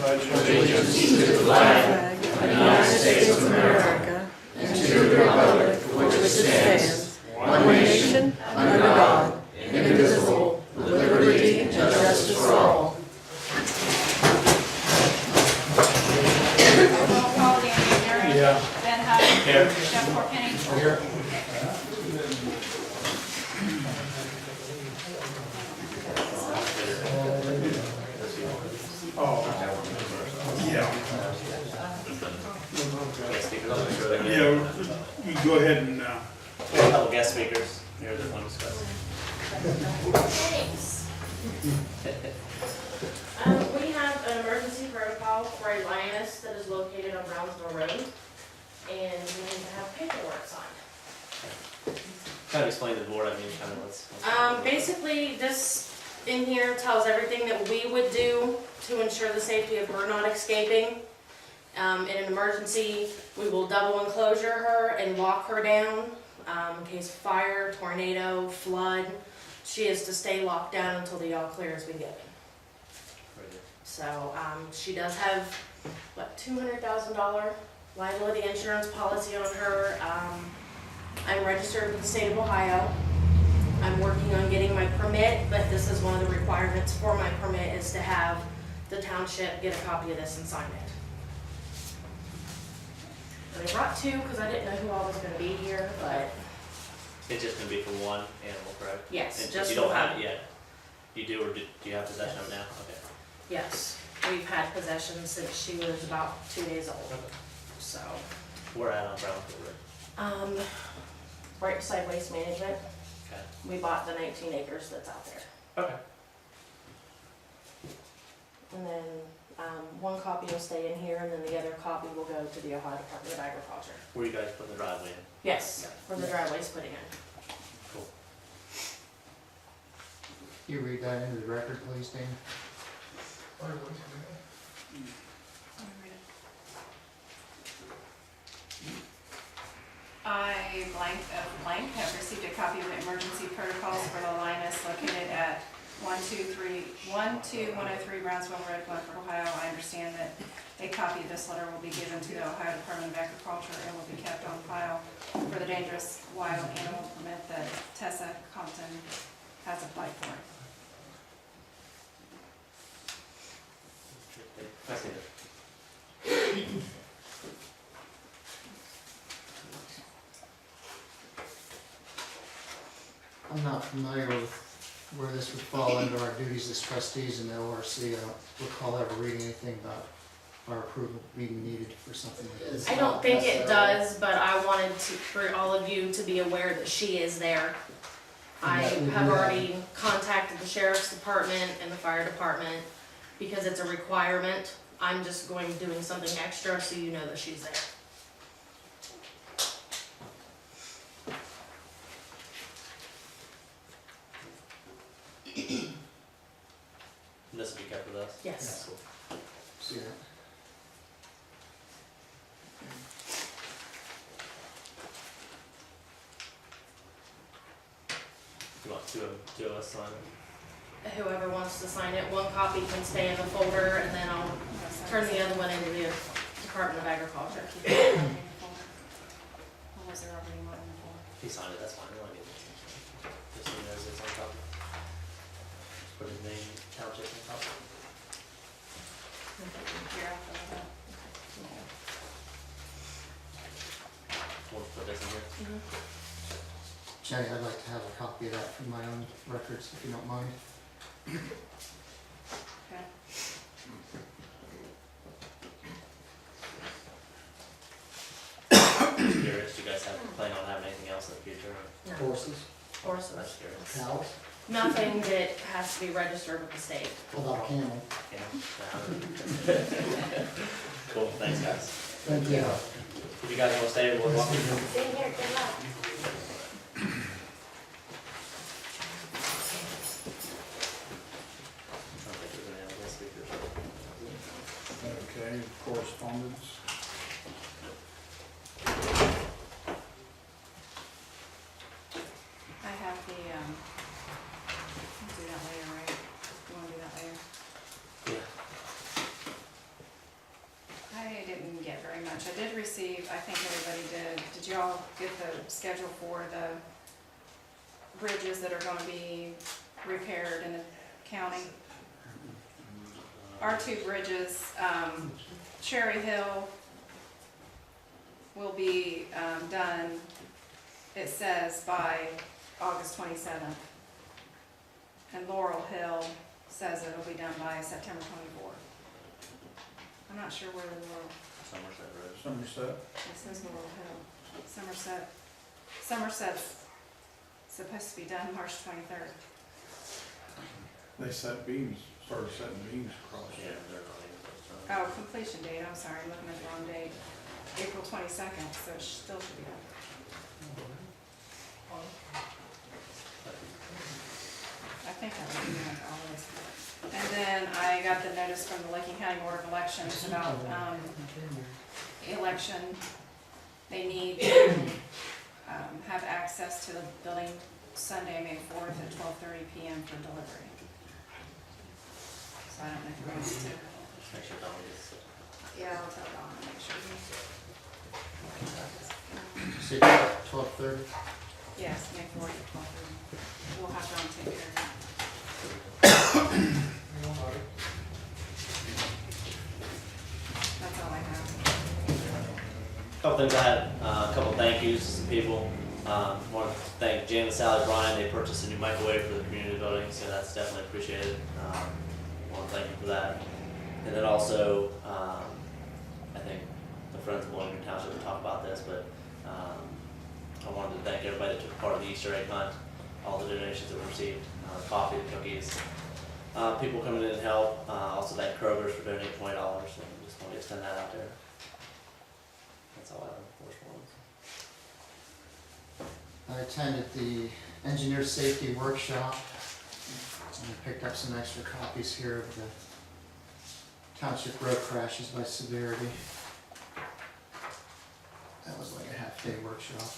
Allegiance to the flag of the United States of America and to the republic for which it stands, one nation, under God, indivisible, with liberty and justice for all. Roll call, the Engiineer. Yeah. Ben Hupp. Here. Jeff Chorpenning. Here. Yeah, you go ahead and, We have a couple guest speakers here that want to discuss. We have an emergency protocol for a lioness that is located on Brownsville Road, and we need to have paperwork signed. Kind of explain to the board, I mean, kind of what's. Basically, this in here tells everything that we would do to ensure the safety of her not escaping. In an emergency, we will double enclosure her and lock her down in case of fire, tornado, flood. She is to stay locked down until the all clear has been given. So she does have, what, $200,000 liability insurance policy on her. I'm registered with the state of Ohio. I'm working on getting my permit, but this is one of the requirements for my permit is to have the township get a copy of this and sign it. And I brought two because I didn't know who all was going to be here, but It's just gonna be for one animal, correct? yes, And just you don't one. have it yet? You do, or do you have possession of it now? Okay. Yes, we've had possession since she was about 2 days old. So, We're at on Brownsville Road. right beside Waste Management, Okay. we bought the 19 acres that's out there. Okay. And then one copy will stay in here, and then the other copy will go to the Ohio Department of Agriculture. Where you guys putting the driveway in? Yes, for the driveway's putting in. Cool. You read that into the record, please, Dan? I, blank, have received a copy of the emergency protocols for the lioness located at 123 Brownsville Road, Glenford, Ohio. I understand that a copy of this letter will be given to the Ohio Department of Agriculture and will be kept on file for the dangerous wild animal permit that Tessa Compton has applied for. I see it. I'm not familiar with where this would fall under our duties as trustees in the ORC. I don't recall ever reading anything about our approval being needed for something like this. I don't think it does, but I wanted to, for all of you to be aware that she is there. I have already contacted the sheriff's department and the fire department because it's a requirement. I'm just doing something extra so you know that she's there. And this will be kept with us? Yes. Cool. See that? You want two of us sign it? Whoever wants to sign it, one copy can stay in the folder, and then I'll turn the other one into the Department of Agriculture. Or was there already one in the folder? He signed it, that's fine. We don't need it. Just so he knows it's on top. Just put his name, township on top. Here, I'll fill it out. We'll put this in here. Jenny, I'd like to have a copy of that for my own records, if you don't mind. Okay. Just curious, do you guys plan on having anything else in the future? No. Horses, Horses. That's curious. cows, Nothing that has to be registered with the state. what about a camel? Yeah. Cool, thanks guys. Thank you. If you guys want to stay, we'll walk you. Stay here, good luck. I don't think there's any other speakers. Okay, correspondence. I have the that later, right? You wanna do that later? Yeah. I didn't get very much. I did receive, I think everybody did. Did you all get the schedule for the bridges that are gonna be repaired in the county? Our two bridges, Cherry Hill will be done, it says, by August 27th. And Laurel Hill says it'll be done by September 24th. I'm not sure where the Laurel, Somerset Road. Somerset. it says Laurel Hill. Somerset's supposed to be done March 23rd. They set beams, started setting beams across. Yeah, they're not even. Oh, completion date, I'm sorry, I'm looking at the wrong date. April 22nd, so it still should be done. I think I was doing it all this. And then I got the notice from the Licking County Board of Elections about, election. They need to, have access to the building Sunday, May 4th at 12:30 PM for delivery. So I don't know if you want to, Just make sure Don gets it. yeah, I'll tell Dawn to make sure he. Say 12:30. Yes, May 4th at 12:30. We'll have Dawn take care of that. That's all I have. Couple things I had, a couple thank yous to some people. Want to thank Jan and Sally Bryan, they purchased a new microwave for the community building, so that's definitely appreciated. Want to thank you for that. And then also, I think the Friends of Volland Township will talk about this, but I wanted to thank everybody that took part of the Easter egg hunt, all the donations that we received, coffee, the cookies, people coming in and help. Also thank Kroger's for donating $20, and just want to extend that out there. That's all I have on correspondence. I attended the Engineer Safety Workshop and I picked up some extra copies here of the township road crashes by severity. That was like a half-day workshop.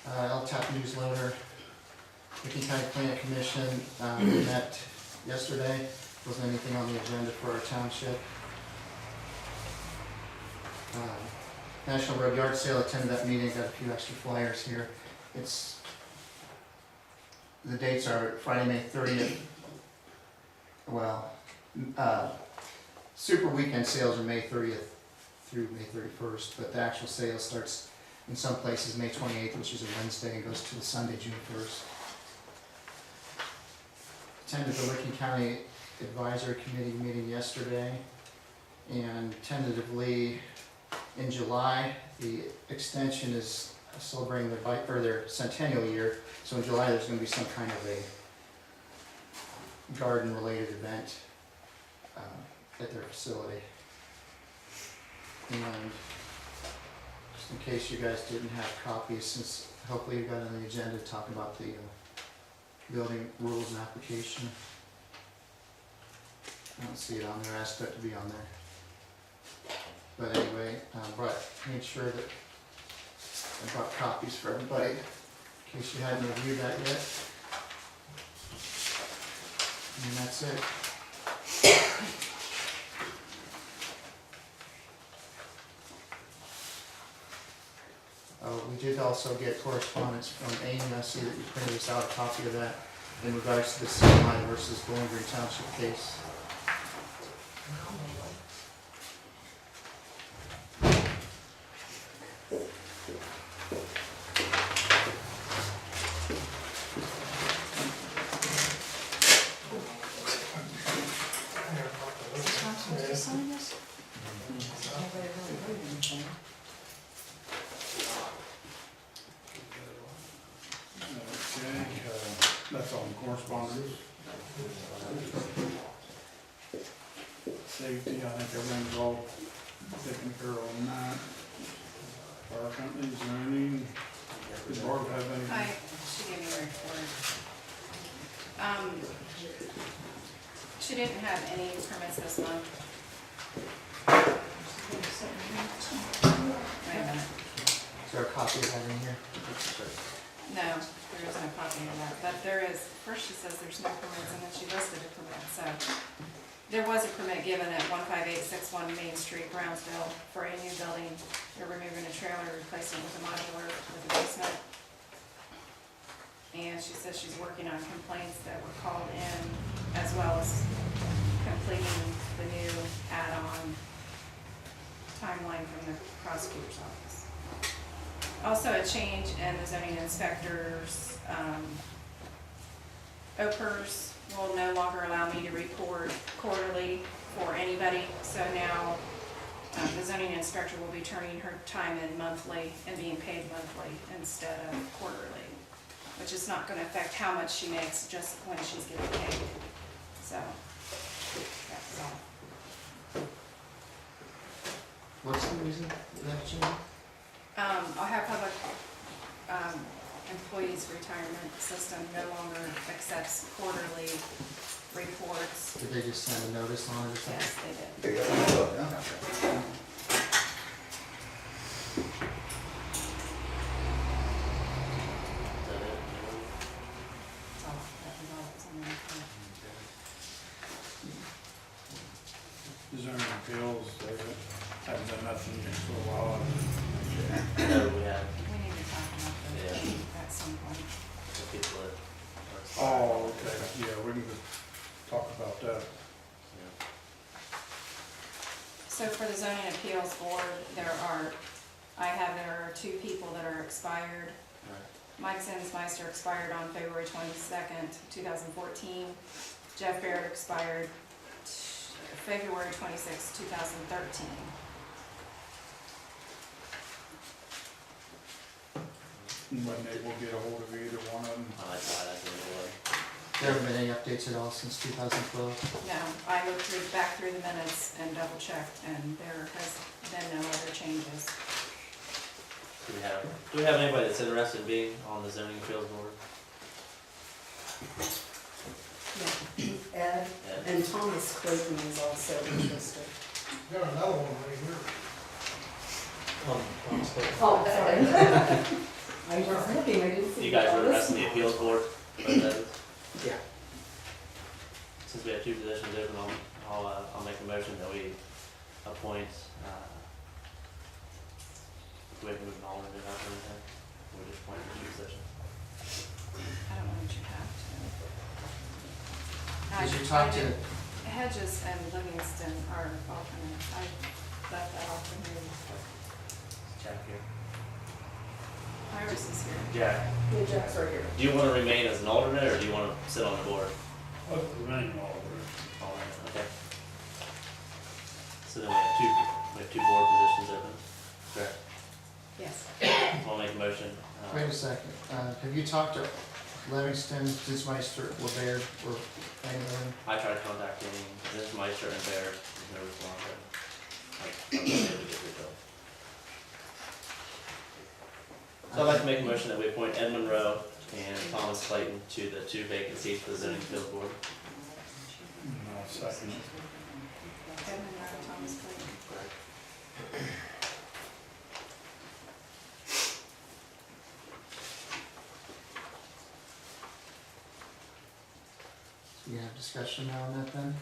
LTAP Newsletter, Licking County Planning Commission, we met yesterday. Wasn't anything on the agenda for our township. National Road Yard Sale, attended that meeting, got a few extra flyers here. The dates are Friday, May 30th. Well, super weekend sales are May 30th through May 31st, but the actual sale starts in some places May 28th, which is a Wednesday, and goes to the Sunday, June 1st. Attended the Licking County Advisory Committee meeting yesterday, and tentatively in July, the extension is celebrating their centennial year, so in July there's going to be some kind of a garden-related event at their facility. And just in case you guys didn't have copies, since hopefully you got on the agenda to talk about the building rules and application. I don't see it on there, I asked it to be on there. But anyway, made sure that I brought copies for everybody, in case you hadn't reviewed that yet. And that's it. We did also get correspondence from Amy. I see that you printed us out a copy of that in regards to the CMI versus Vanburen Township case. That's all in correspondence. Safety, I think everything's all taken care of on that. Fire company, zoning, does Barb have anything? She gave me a report. She didn't have any permits this month. Wait a minute. Is there a copy of that in here? No, there is no copy of that, but there is, first she says there's no permits, and then she listed a permit, so. There was a permit given at 15861 Main Street, Brownsville, for a new building. They're removing a trailer, replacing it with a modular with a basement. And she says she's working on complaints that were called in, as well as completing the new add-on timeline from the prosecutor's office. Also a change in the zoning inspector's, OPERS will no longer allow me to report quarterly for anybody. So now, the zoning inspector will be turning her time in monthly and being paid monthly instead of quarterly, which is not gonna affect how much she makes, just when she's getting paid. So, that's all. What's the reason for that change? Ohio Public Employees Retirement System no longer accepts quarterly reports. Did they just send a notice on it or something? Yes, they did. They got it up, yeah. Is that it? That's all, that was all that was on the report. Is there any appeals? They haven't done nothing for a while. No, we have, We need to talk about Yeah. that at some point. the people that are. Oh, okay, yeah, we can just talk about that. Yeah. So for the zoning appeals board, there are two people that are expired. Right. Mike Zinsmeister expired on February 22nd, 2014. Jeff Barrett expired February 26th, 2013. When they will get a hold of either one of them. I tried, I think it was. There haven't been any updates at all since 2012? No, I looked back through the minutes and double checked, and there has been no other changes. Do we have anybody that's interested in being on the zoning appeals board? Yeah, Ed Ed? and Thomas Clayton is also interested. Got another one right here. Oh, sorry. I was looking, I didn't see. You guys are the interested in the appeals board? Both of us? Yeah. Since we have two positions open, I'll make a motion that we appoint, do we have to move an alternate out or anything? We just appoint the two positions. I don't know what you have to. Did you talk to, Hedges and Livingston are alternates. I left that off the meeting. Jack here. Iris is here. Jack, Yeah, Jack's right here. do you want to remain as an alternate or do you want to sit on the board? What's the name of it? Alternate, okay. So then we have two board positions open. Correct. Yes. So I'll make a motion. wait a second, have you talked to Livingston, Zinsmeister, LeBaird, or anyone? I tried contacting this Meister and Bear, there's no response. I'm not able to get through to them. So I'd like to make a motion that we appoint Ed Monroe and Thomas Clayton to the two vacant seats for the zoning appeals board. No, second. Edmund Rowe, Thomas Clayton. We can have discussion now on that then.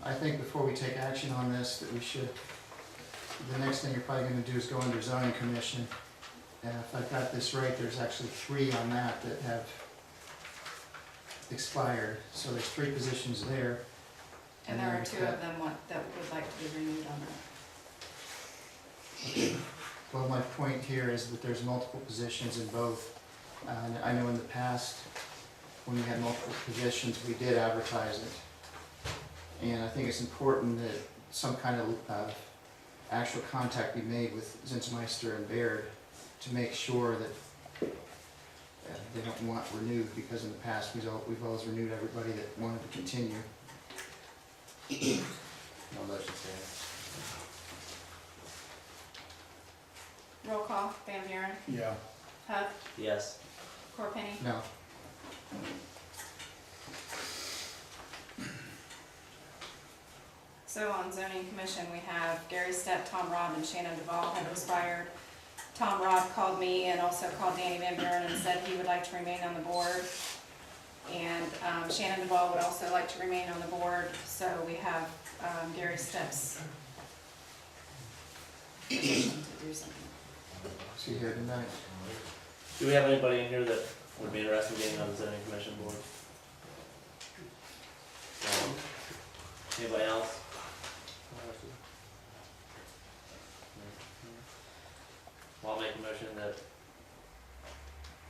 I think before we take action on this, that we should, the next thing you're probably gonna do is go under zoning commission. And if I've got this right, there's actually 3 on that that have expired, so there's 3 positions there. And there are 2 of them that would like to be renewed on that. Well, my point here is that there's multiple positions in both. And I know in the past, when we had multiple positions, we did advertise it. And I think it's important that some kind of actual contact be made with Zinsmeister and Baird to make sure that they don't want renewed, because in the past, we've always renewed everybody that wanted to continue. No motion stands. Roll call, Vanburen, Yeah. Hupp, Yes. Chorpenning. No. So on zoning commission, we have Geary Stepp, Robb, and Shannon Duval have expired. Tom Robb called me and also called Danny Vanburen and said he would like to remain on the board. And Shannon Duval would also like to remain on the board, so we have Geary Stepp's position to do something. Is he here tonight? Do we have anybody in here that would be interested in being on the zoning commission board? Anybody else? Well, I'll make a motion that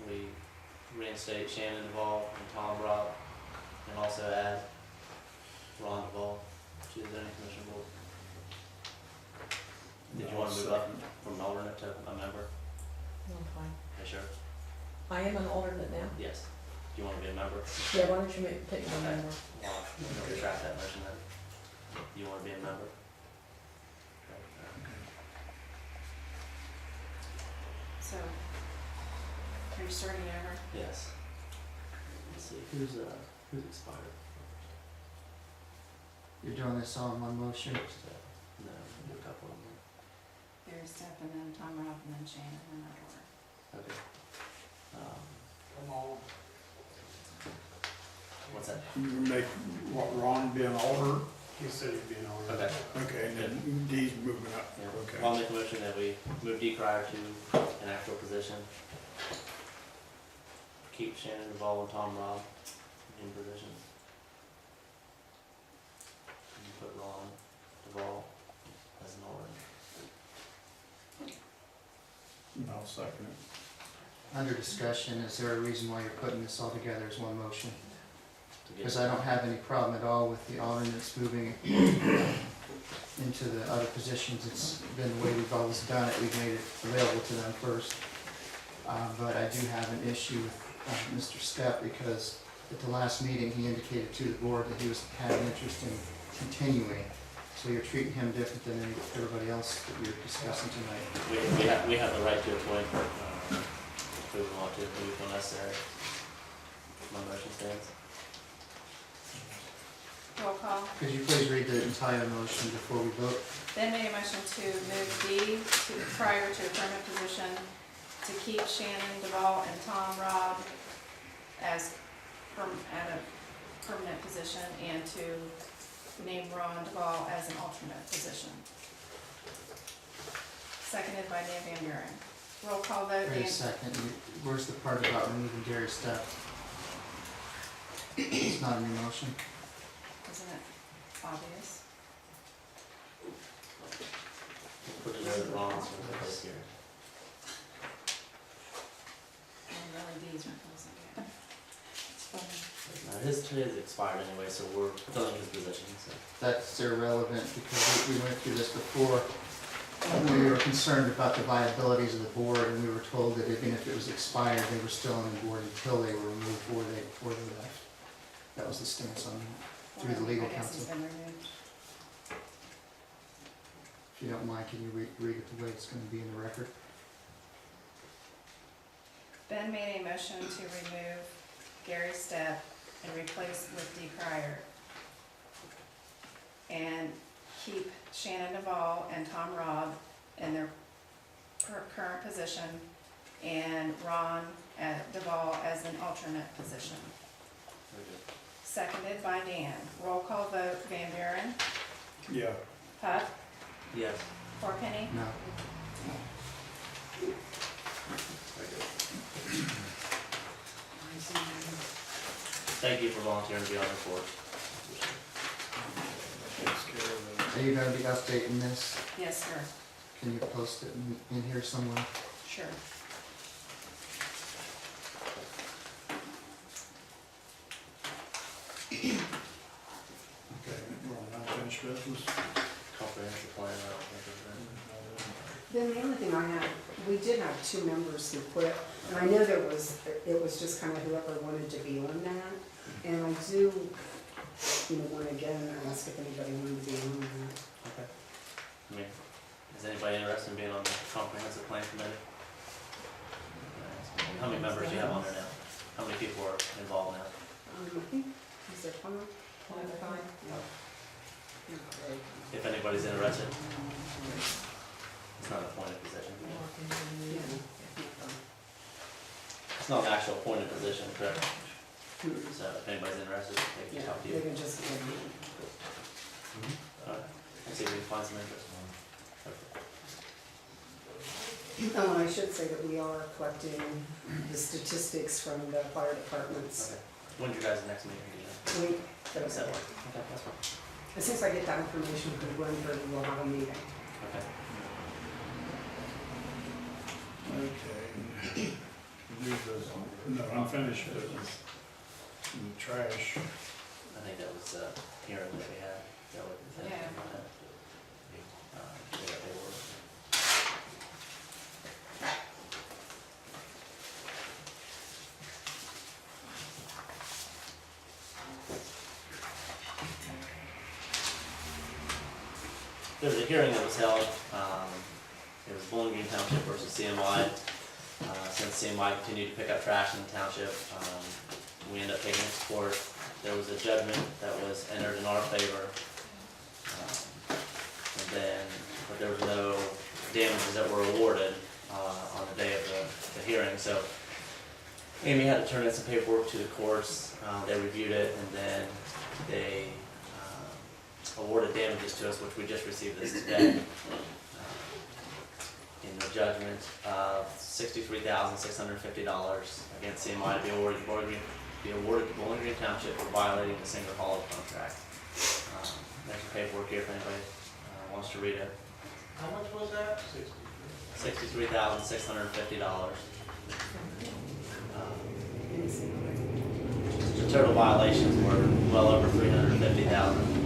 we reinstate Shannon Duval and Tom Robb, and also add Ron Duval to the zoning commission board. Did you want to move up from an alternate to a member? I'm fine. Yeah, sure. I am an alternate now. Yes. Do you want to be a member? Yeah, why don't you take me a member? Well, we'll retract that motion then. You want to be a member? So, are you starting over? Yes. Let's see, who's expired? You're doing this all in one motion? No, we'll do a couple of them. Geary Stepp and then Tom Robb and then Shannon in that order. Okay. Come on. What's that? You make, what, Ron be an alder? He said he'd be an honor. Okay. Okay, and then Dee's moving up. Yeah. Okay. Well, I'll make a motion that we move Dee Krier to an actual position. Keep Shannon Duval and Tom Robb in positions. And put Ron Duval as an alternate. I'll second it. Under discussion, is there a reason why you're putting this all together as one motion? To get- Because I don't have any problem at all with the alternates moving into the other positions. It's been the way we've always done it. We've made it available to them first. But I do have an issue with Mr. Stepp, because at the last meeting, he indicated to the board that he had an interest in continuing. So you're treating him different than everybody else that you're discussing tonight. We have the right to appoint, if we want to, if we feel necessary. My motion stands. Roll call. Could you please read the entire motion before we vote? Ben made a motion to move Dee Krier to a permanent position, to keep Shannon Duval and Tom Robb as at a permanent position, and to name Ron Duval as an alternate position. Seconded by Dan Vanburen. Roll call vote. Wait a Dan. second, where's the part about removing Geary Stepp? It's not in your motion. Isn't it obvious? Put it over Ron's place here. And really Dee's replacing it. It's funny. His expired anyway, so we're filling his position, so. That's irrelevant because we went through this before. We were concerned about the viabilities of the board, and we were told that even if it was expired, they were still on the board until they were removed before they left. That was the stance on that, through the legal I guess he's counsel. been removed. If you don't mind, can you read it the way it's gonna be in the record? Ben made a motion to remove Geary Stepp and replace with Dee Krier. And keep Shannon Duval and Tom Robb in their current position, and Ron Duval as an alternate position. Very good. Seconded by Dan. Roll call vote, Vanburen, Yeah. Hupp, Yes. Chorpenning, No. Very good. Thank you for volunteering to be on the board. Takes care of that. Are you gonna be updating this? yes, sir, Can you post it in here somewhere? sure. Okay, we're on unfinished business. Comprehensive plan, I don't think Then the only thing I had, we did have two members who quit, and I know it was just kind of whoever wanted to be on that. And I do, want to again ask if anybody wanted to be on that. Okay. I mean, is anybody interested in being on the comprehensive plan committee? How many members do you have on there now? How many people are involved now? I think, is there five? Fine. Okay. If anybody's interested. It's not an appointed position. Yeah. It's not an actual appointed position, correct? So if anybody's interested, they can Yeah, talk to they you. can just, Alright, let's see if we can find some interest. oh, and I should say that we are collecting the statistics from the fire departments. Okay. When's your guys' next meeting? Week, Is that so, one? Okay, that's fine. as soon as I get that information from Glenford, we'll have a meeting. Okay. Okay. Do the, no, unfinished business. The trash. I think that was hearing that we had. That was the thing. Yeah. We got paperwork. There was a hearing that was held, it was Volland Township versus CMY. Since CMY continued to pick up trash in the township, we ended up taking it to court. There was a judgment that was entered in our favor. And then, but there was no damages that were awarded, on the day of the hearing, so Amy had to turn in some paperwork to the courts, they reviewed it, and then they, awarded damages to us, which we just received this today. In the judgment of $63,650 against CMI to be awarded to Volland Green Township for violating the single hauler contract. There's some paperwork here if anybody wants to read it. How much was that? $63,650. The total violations were well over 350,000.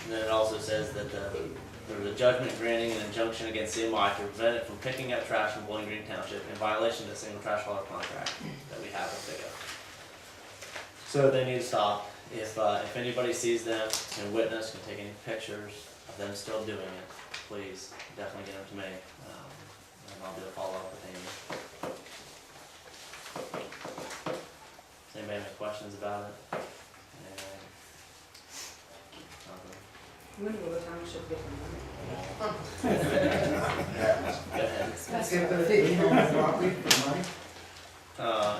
And then it also says that there was a judgment granting an injunction against CMI to prevent it from picking up trash from Bowling Green Township in violation of the single trash hauler contract that we have with Big O. So they need to stop. If anybody sees them, can witness, can take any pictures of them still doing it, please definitely get them to me. And I'll do a follow-up with Amy. Does anybody have any questions about it? When will the township get the money? Go ahead. Let's get the fee on the property for money,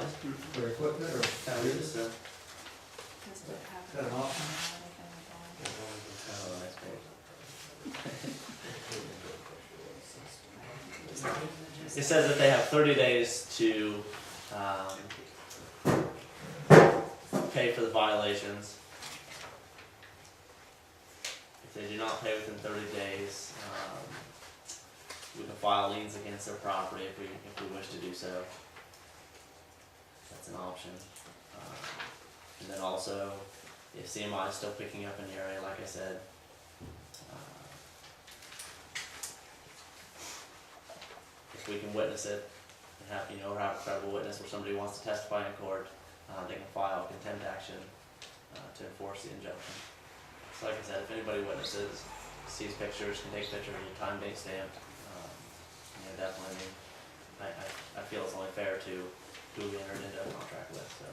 It's for equipment, or kind of just, Does it have Is that an option? oh, nice page. It says that they have 30 days to pay for the violations. If they do not pay within 30 days, we can file liens against their property if we wish to do so. That's an option. And then also, if CMI is still picking up in the area, like I said, if we can witness it and have a credible witness or somebody wants to testify in court, they can file contempt action to enforce the injunction. So like I said, if anybody witnesses, sees pictures, can take pictures of the time date stamped, definitely, I feel it's only fair to who we entered into a contract with, so.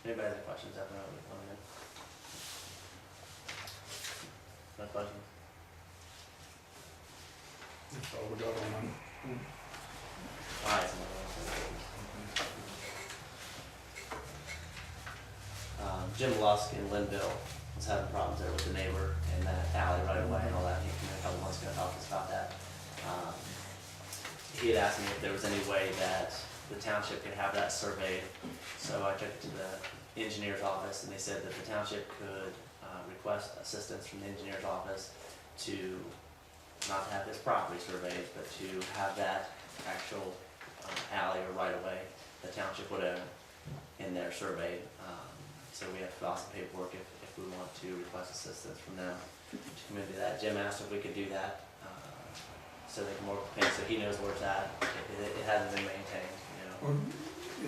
Anybody has any questions, definitely let me know. No questions? That's all we got on them. Alright. Jim Lusk in Linville was having problems there with the neighbor in that alley right away and all that. He came in a couple months ago and talked to us about that. He had asked me if there was any way that the township could have that surveyed. So I took it to the engineer's office and they said that the township could request assistance from the engineer's office to not to have this property surveyed, but to have that actual alley or right of way the township would own in their surveyed. So we have to fill out some paperwork if we want to request assistance from them to come into that. Jim asked if we could do that, so they can work with him, so he knows where it's at. It hasn't been maintained,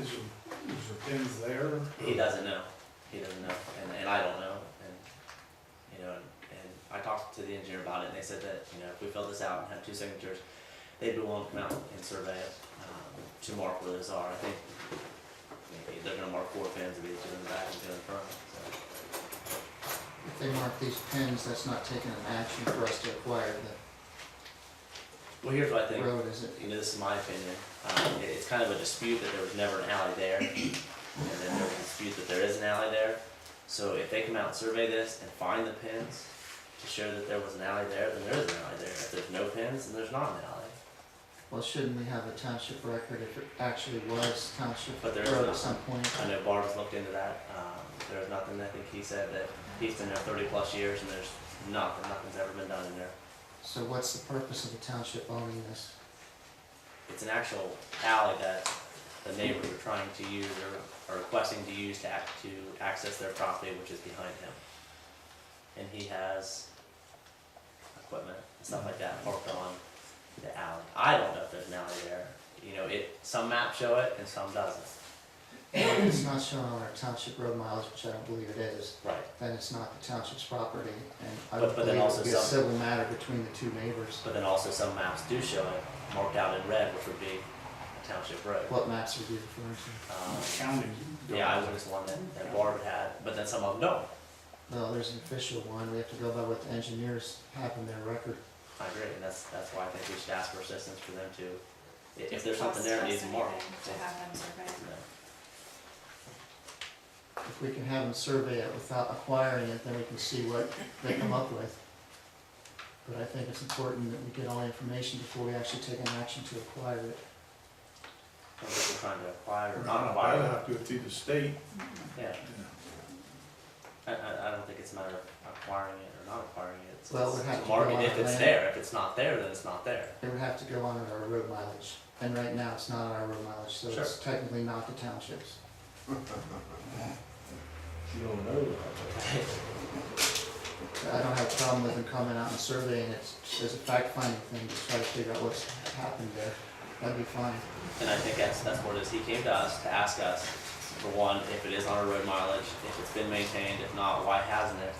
Is there pins there? He doesn't know. He doesn't know, and I don't know. And I talked to the engineer about it, and they said that if we fill this out and have 2 signatures, they'd be willing to come out and survey it, to mark where those are. I think maybe they're gonna mark 4 pins, maybe 2 in the back and 2 in the front, so. If they mark these pins, that's not taking an action for us to acquire Well, here's what I the think. road, is it? You know, this is my opinion. It's kind of a dispute that there was never an alley there, and then there's a dispute that there is an alley there. So if they come out and survey this and find the pins to show that there was an alley there, then there is an alley there. If there's no pins, then there's not an alley. Well, shouldn't we have a township record if it actually was township But there is road not. at some point? I know Barb's looked into that. There's nothing. I think he said that he's been there 30+ years, and there's nothing's ever been done in there. So what's the purpose of the township owning this? It's an actual alley that the neighbors are trying to use or requesting to use to access their property, which is behind him. And he has equipment and stuff like that parked on the alley. I don't know if there's an alley there. You know, some maps show it and some doesn't. It's not shown on our township road mileage, which I don't believe it is. Right. Then it's not the township's property, and I But would then believe it also would be a some- civil matter between the two neighbors. But then also some maps do show it marked out in red, which would be a township road. What maps are you referring to? County. Yeah, I was one that Barb had, but then some of them don't. Well, there's an official one, we have to go by what the engineers have in their record. I agree, and that's why I think we should ask for assistance for them to, if there's something there that needs more. To have them surveyed. If we can have them survey it without acquiring it, then we can see what they come up with. But I think it's important that we get all the information before we actually take an action to acquire it. I don't think we're trying to acquire or We're not not acquire. allowed to have to go through the state. Yeah, I don't think it's a matter of acquiring it or not acquiring it. It's Well, we'd have to marking go on if it's land. there. If it's not there, then it's not there. It would have to go on our road mileage, and right now it's not on our road mileage, so it's technically not the township's. You don't know that. I don't have a problem with them coming out and surveying it as a fact-finding thing to try to figure out what's happened there. That'd be fine. And I think that's what it is. He came to us to ask us, for one, if it is on our road mileage, if it's been maintained, if not, why hasn't it?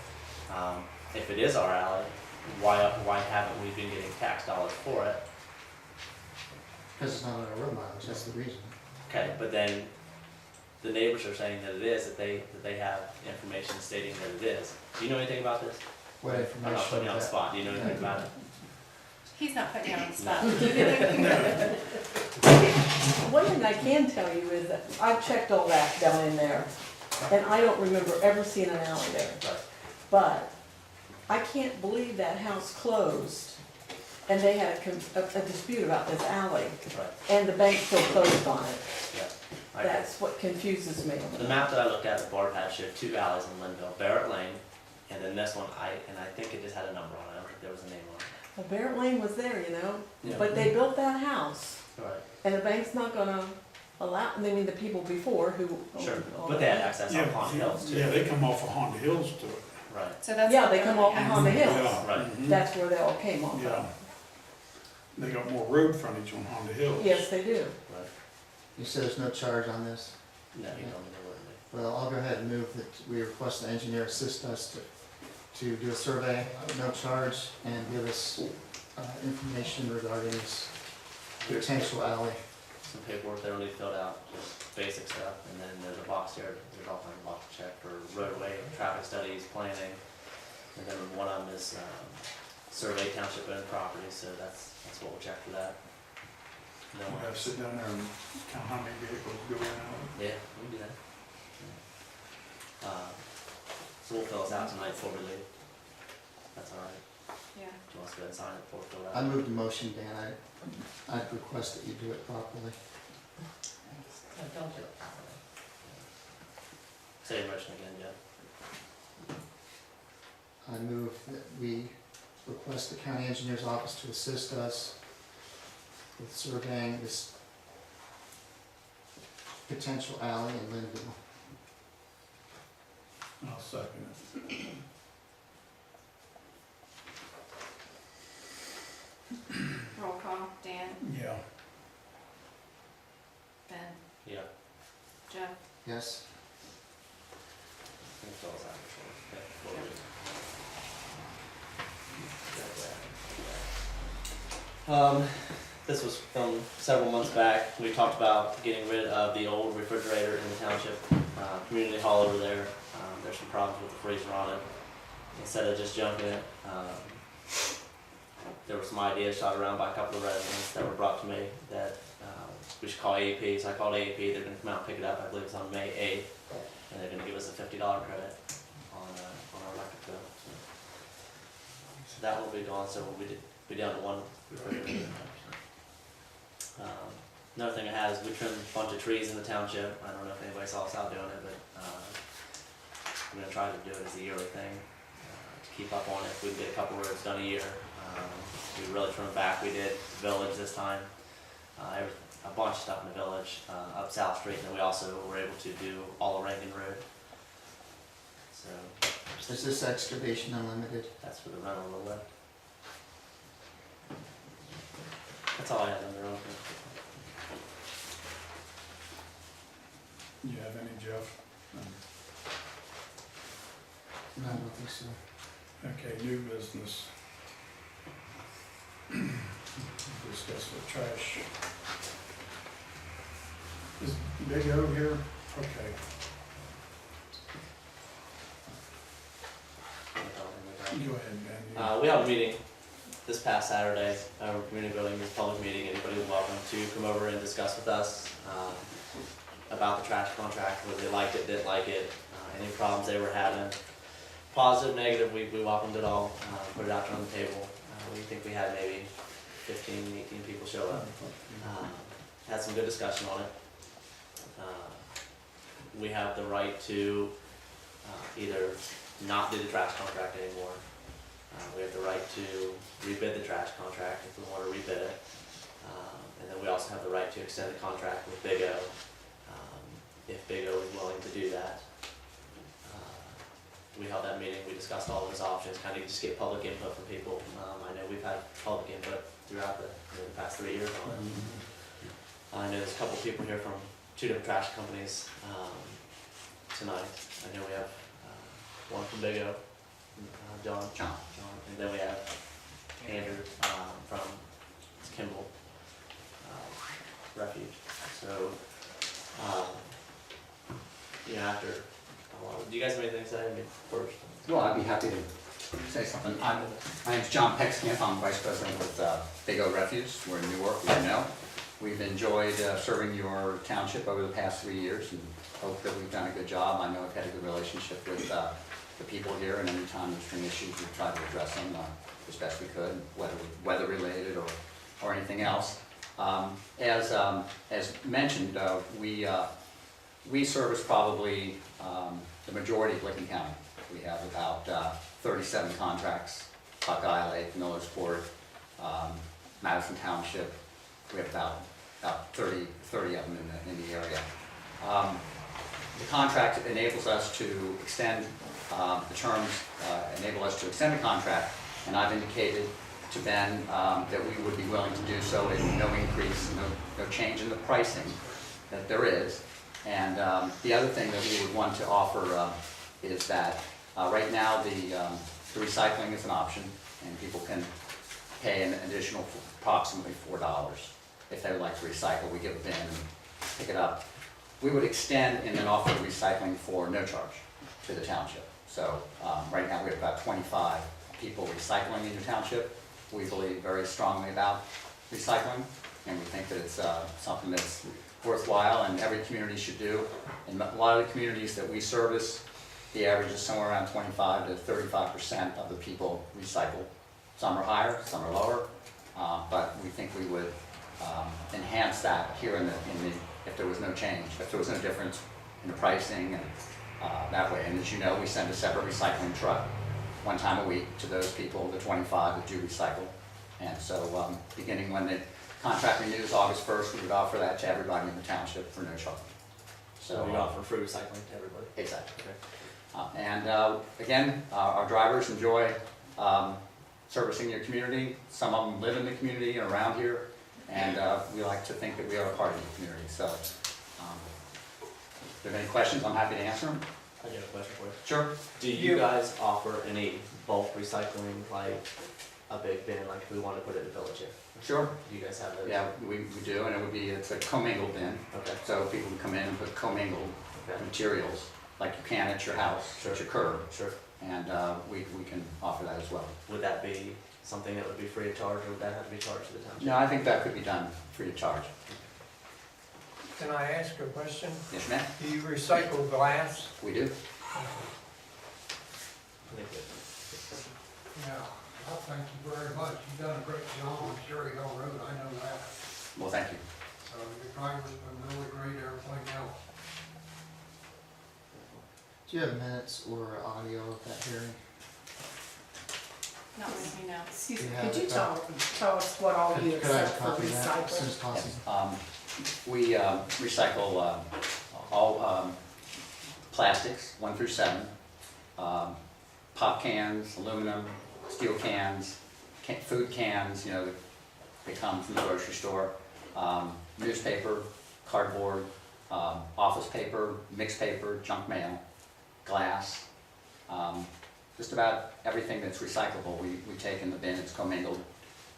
If it is our alley, why haven't we been getting tax dollars for it? Because it's not on our road mileage, that's the reason. Okay, but then the neighbors are saying that it is, that they have information stating that it is. Do you know anything about this? What I'm information? not putting you on the that- spot. Do you know anything about it? He's not putting you on the spot. One thing I can tell you is that I've checked all that down in there, and I don't remember ever seeing an alley there. Right. But I can't believe that house closed, and they had a dispute about this alley, Right, and the bank still closed on it. yeah. I agree. That's what confuses me. The map that I looked at Barb had showed 2 alleys in Linville, Barrett Lane, and then this one, I think it just had a number on it. I don't think there was a name on it. Well, Barrett Lane was there, you know, Yeah. but they built that house, Right. and the bank's not gonna allow, I mean, the people before who. Sure, owned all but they had that. access on Pond Hills too. Yeah, they come off of Honda Hills to it. Right, So that's. Yeah, what they they're come off asking. behind the hills. Yeah. Right. Mhm. That's where they all came off Yeah. of. They got more road frontage on Honda Hills. Yes, they do. right. You said there's no charge on this? No, you told me there wouldn't be. Well, I'll go ahead and move that we request the engineer assist us to do a survey, no charge, and give us information regarding this potential alley. Some paperwork that'll need filled out, just basic stuff, and then there's a box here, there's all kinds of box to check for roadway, traffic studies, planning. And then one of them is survey township owned property, so that's what we'll check for that. No We one have to sit down there and count how many vehicles go in and out. Yeah, we can do that. So we'll fill this out tonight before we leave. That's all right. Yeah. Do you want us to go ahead and sign it before we fill that I out? moved the motion, Dan, I'd request that you do it properly. Say your motion again, Jeff. I move that we request the county engineer's office to assist us with surveying this potential alley in Linville. I'll second it. Roll call, Dan, Yeah. Ben, Yeah. Jeff. Yes? We can fill this out before we leave. this was from several months back. We talked about getting rid of the old refrigerator in the township, community hall over there. There's some problems with the freezer on it. Instead of just junking it, there were some ideas shot around by a couple of residents that were brought to me that we should call AEP. So I called AEP. They're going to come out and pick it up. I believe it's on May 8th, and they're going to give us a $50 credit on our electric bill. So that will be gone. So we'll be down to one refrigerator. Another thing I had is we trimmed a bunch of trees in the township. I don't know if anybody saw us out doing it, but I'm going to try to do it as a yearly thing to keep up on it. If we can get a couple roads done a year. We really trimmed back. We did the village this time. A bunch of stuff in the village, up South Street, and then we also were able to do all of Rankin Road. So Is this excavation unlimited? that's for the rental of the lift. That's all I have under own. You have any, Jeff? No, I don't think so. Okay, new business. Discuss the trash. Is B.O.E here? Okay. Go ahead, Ben. We have a meeting this past Saturday, our community building, this public meeting. Anybody is welcome to come over and discuss with us about the trash contract, whether they liked it, didn't like it, any problems they were having. Positive, negative, we welcomed it all, put it out there on the table. We think we had maybe 15, 18 people show up. Had some good discussion on it. We have the right to either not do the trash contract anymore. We have the right to rebid the trash contract if we want to rebid it. And then we also have the right to extend the contract with B.O.E. If B.O.E is willing to do that. We held that meeting, we discussed all those options, kind of just get public input from people. I know we've had public input throughout the past 3 years on it. I know there's a couple people here from 2 different trash companies tonight. I know we have one from B.O.E, John, and then we have Andrew from Kimball Refuge. So, after do you guys have anything to say first? Well, I'd be happy to say something. My name's John Pecksniff. I'm Vice President with B.O.E Refuge. We're in Newark, you know. We've enjoyed serving your township over the past 3 years and hope that we've done a good job. I know I've had a good relationship with the people here, and any time there's been issues, we've tried to address them as best we could, whether weather-related or anything else. As mentioned, we service probably the majority of Licking County. We have about 37 contracts, Buckeye Lake, Millersport, Madison Township. We have about 30 of them in the area. The contract enables us to extend the terms, enable us to extend the contract, and I've indicated to Ben that we would be willing to do so at no increase, no change in the pricing that there is. And the other thing that we would want to offer is that right now the recycling is an option, and people can pay an additional approximately $4 if they would like to recycle. We give a bin and pick it up. We would extend and then offer recycling for no charge to the township. So right now we have about 25 people recycling in your township. We believe very strongly about recycling, and we think that it's something that's worthwhile and every community should do. In a lot of the communities that we service, the average is somewhere around 25 to 35% of the people recycle. Some are higher, some are lower, but we think we would enhance that here if there was no change, if there was no difference in the pricing and that way. And as you know, we send a separate recycling truck 1 time a week to those people, the 25 that do recycle. And so beginning when the contract renews August 1st, we would offer that to everybody in the township for no charge. So we offer free recycling to everybody? Exactly. Okay. And again, our drivers enjoy servicing your community. Some of them live in the community and around here, and we like to think that we are a part of the community. So if there are any questions, I'm happy to answer them. I do have a question for you. Sure. Do you guys offer any bulk recycling, like a big bin, like if we wanted to put it in the village here? Sure. Do you guys have those? Yeah, we do, and it's a commingled bin, Okay, so people can come in and put commingled okay, materials, like you can at your house, Sure. at your curb, sure. and we can offer that as well. Would that be something that would be free of charge, or would that have to be charged to the township? No, I think that could be done free of charge. Can I ask a question? Yes, ma'am? Do you recycle glass? We do. Thank you. Yeah, well, thank you very much. You've done a great job on Cherry Hill Road, I know that. Well, thank you. So your driver's been really great, everything else. Do you have minutes or audio of that hearing? Not with me now. Excuse Do me, you have could you it? tell us what all you Could I have accept a for copy of that as soon as recycling? possible? We recycle all plastics, 1 through 7, pop cans, aluminum, steel cans, food cans, you know, they come from the grocery store, newspaper, cardboard, office paper, mixed paper, junk mail, glass, just about everything that's recyclable, we take in the bin, it's commingled,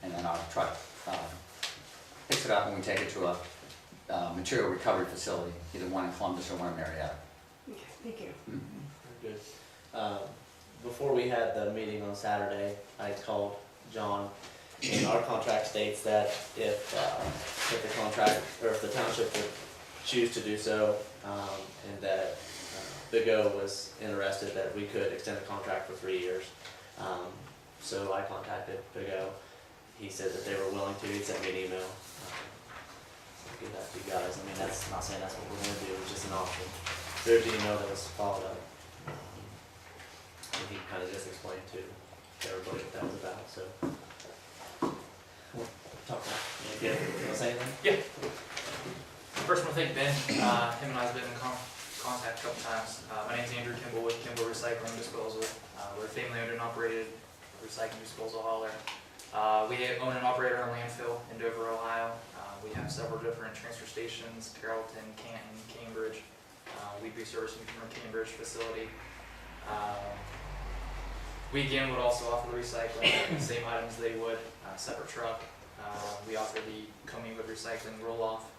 and then our truck picks it up and we take it to a material recovery facility, either one in Columbus or one in Marietta. Okay, thank you. Good. Before we had the meeting on Saturday, I called John, and our contract states that if the contract, or if the township would choose to do so, and that B.O.E was interested, that we could extend the contract for 3 years. So I contacted B.O.E. He said that they were willing to. He sent me an email. I'll give that to you guys. I mean, that's not saying that's what we're going to do, it's just an option. There's an email that was followed up. And he kind of just explained to everybody what that was about, so. Talk about it. You want to say anything? Yeah. First, I want to thank Ben. Him and I have been in contact a couple times. My name's Andrew Kimball with Kimball Recycling and Disposal. We're a family-owned and operated recycling disposal hauler. We own and operate our own landfill in Dover, Ohio. We have several different transfer stations: Carrollton, Canton, Cambridge. We'd be servicing from our Cambridge facility. We again would also offer the recycling, the same items they would, separate truck. We offer the commingled recycling roll-off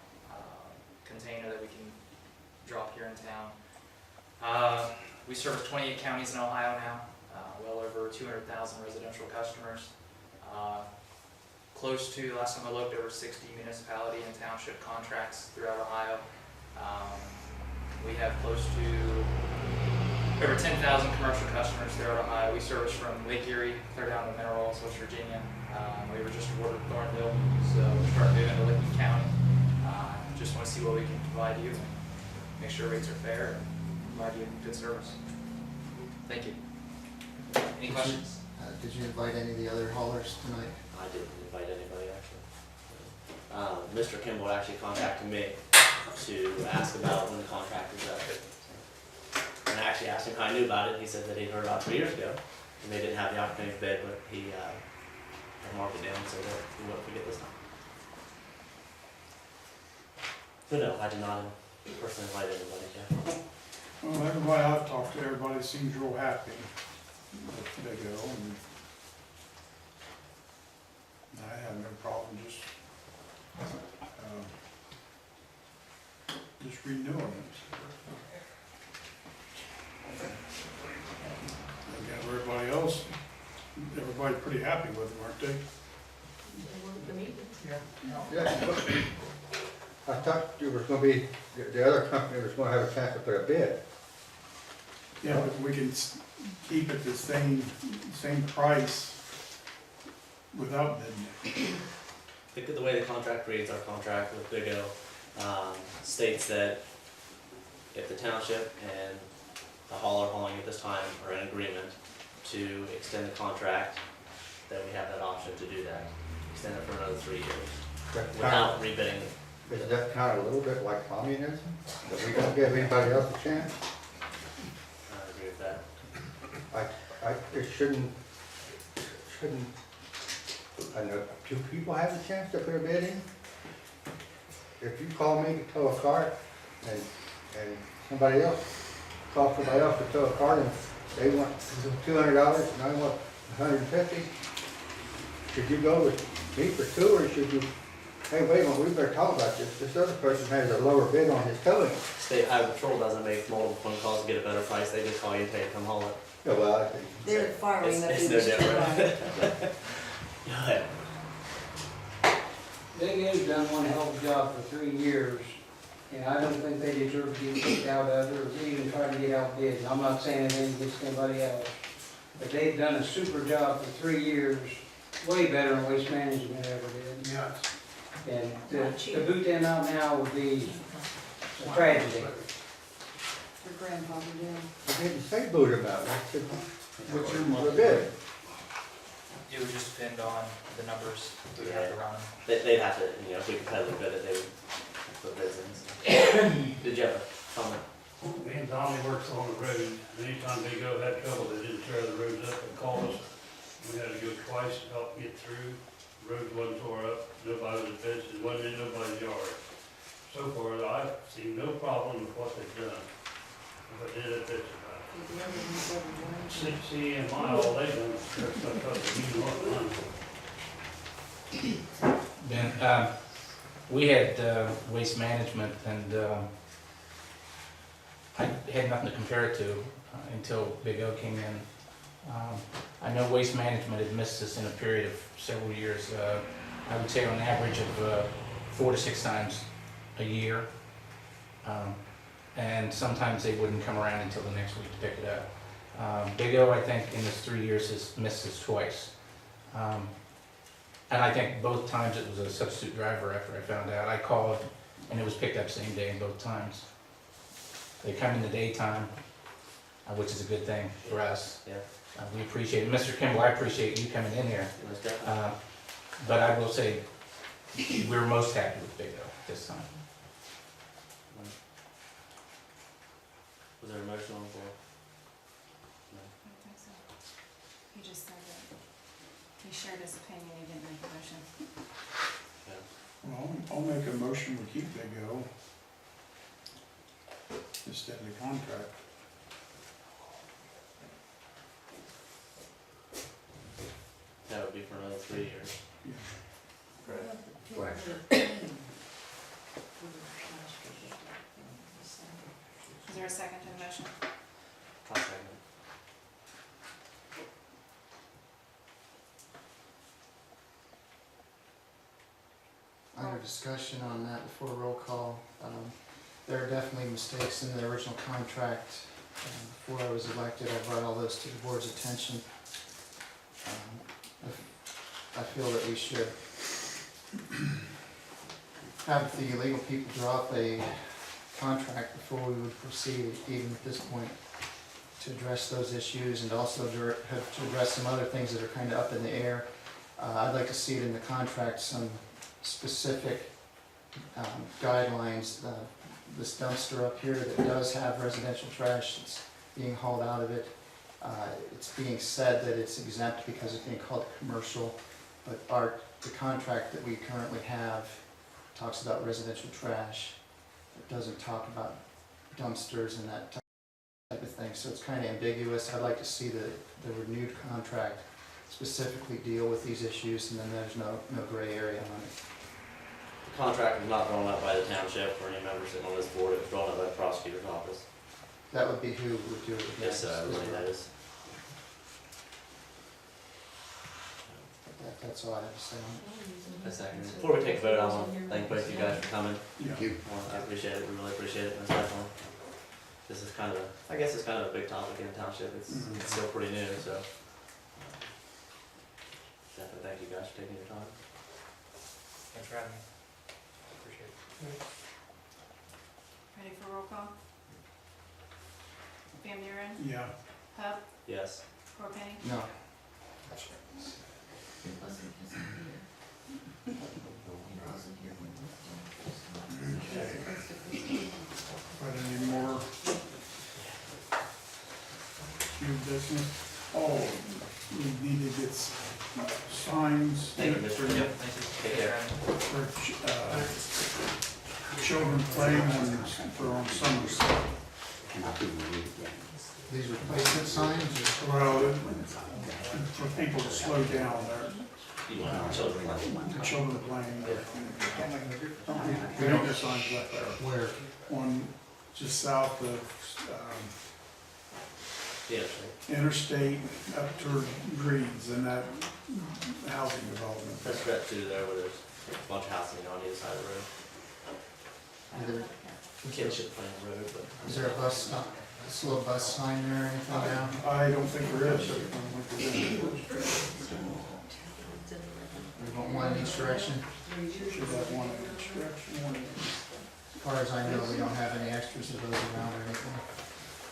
container that we can drop here in town. We service 28 counties in Ohio now, well over 200,000 residential customers. Close to, last time I looked, over 60 municipality and township contracts throughout Ohio. We have close to over 10,000 commercial customers throughout Ohio. We service from Lake Erie, clear down to Monroe, West Virginia. We were just awarded Thornhill, so we're starting to move into Licking County. Just want to see what we can provide you, make sure rates are fair, and provide you good service. Thank you. Any questions? Did you invite any of the other haulers tonight? I didn't invite anybody, actually. Mr. Kimball actually contacted me to ask about when the contract was up. And I actually asked him how I knew about it. He said that he'd heard about it 3 years ago, and they didn't have the opportunity to bid, but he had marked it down and said that he wouldn't forget this time. But no, I did not personally invite anybody. Well, everybody I've talked to, everybody seems real happy that they go, and I have no problem just renewing it. Again, everybody else, everybody's pretty happy with them, aren't they? Yeah. I thought you was gonna be, the other company was gonna have a chance to put a bid. Yeah, but we can keep it the same price without bidding. The way the contract reads, our contract with B.O.E. States that if the township and the hauler hauling at this time are in agreement to extend the contract, that we have that option to do that, extend it for another 3 years without rebidding. Is that kind of a little bit like communism? That we don't give anybody else a chance? I agree with that. It shouldn't, I know, two people have a chance to put a bid in? If you call me to tow a cart and somebody else calls somebody else to tow a cart and they want $200 and I want $150, should you go with me for two, or should you, hey, wait a minute, we better talk about this, this other person has a lower bid on his towing. State Highway Patrol doesn't make multiple phone calls to get a better price, they just call you and tell you to come haul it. Yeah, well, I think, They're firing up. It's no different. Go ahead. They've done one hell of a job for 3 years, and I don't think they deserve to get kicked out of it or even try to get outbid. I'm not saying anything against anybody else, but they've done a super job for 3 years, way better than Waste Management ever did. Yes. And to boot them out now would be a tragedy. Your grandfather did. I didn't say boot about it, I said, What's your for bid. It would just depend on the numbers we would have to run. They'd have to, you know, if we competitively bid it, they would put bids in. Did you have a comment? Me and Tommy works on the road, and anytime they go had trouble, they didn't tear the roads up and call us. We had to go twice to help get through, roads wasn't tore up, nobody was pitched, it wasn't in nobody's yard. So far, I've seen no problem with what they've done. If I did it, that's about 60 mile, all they done is tear stuff up, and you know what, Ben, we had Waste Management, and I had nothing to compare it to until Big O came in. I know Waste Management had missed us in a period of several years. I would say on average of 4 to 6 times a year. And sometimes they wouldn't come around until the next week to pick it up. Big O, I think, in this 3 years has missed us twice. And I think both times it was a substitute driver after I found out. I called and it was picked up same day in both times. They come in the daytime, which is a good thing for us. Yeah. We appreciate it. Mr. Kimball, I appreciate you coming in here. Most definitely. But I will say, we're most happy with Big O this time. Was there a motion on the floor? I don't think so. He just said that he shared his opinion, he didn't make a motion. Well, I'll make a motion, we keep Big O. Instead of the contract. That would be for another 3 years. Correct. Is there a second to the motion? I'll second it. Under discussion on that before roll call, there are definitely mistakes in the original contract. Before I was elected, I brought all those to the board's attention. I feel that we should have the legal people drop a contract before we would proceed, even at this point, to address those issues and also to address some other things that are kind of up in the air. I'd like to see it in the contract, some specific guidelines. This dumpster up here that does have residential trash that's being hauled out of it, it's being said that it's exempt because it's being called commercial, but the contract that we currently have talks about residential trash. It doesn't talk about dumpsters and that type of thing, so it's kind of ambiguous. I'd like to see the renewed contract specifically deal with these issues, and then there's no gray area on it. The contract was not drawn up by the township or any members sitting on this board, it was drawn up by the prosecutor's office. That would be who would do it. Yes, everybody knows. That's all I have to say on it. A second. Before we take a vote, I want to thank both of you guys for coming. Yeah. I appreciate it, we really appreciate it, most definitely. This is kind of, I guess it's kind of a big topic in the township, it's still pretty new, so. Definitely thank you guys for taking your time. Thanks for having me. Appreciate it. Ready for roll call? Vanburen, Yeah. Hupp, Yes. Chorpenning, No. Got any more new business? Oh, we need to get signs Thank you, Mr. Yep, thank you. Take care. for children playing on Somerset. These replacement signs? Well, for people to slow down there. You want children playing? The children playing. Yeah. We don't just signs left there. Where? One just south of, Yeah, sure. Interstate up toward Greens and that housing development. That's right through there where there's a bunch of housing on either side of the road. Either, Kids should play on the road, but. is there a bus stop, this little bus sign there or anything now? I don't think there is. We want one in each direction? Should have one in each direction. As far as I know, we don't have any extras of those around or anything.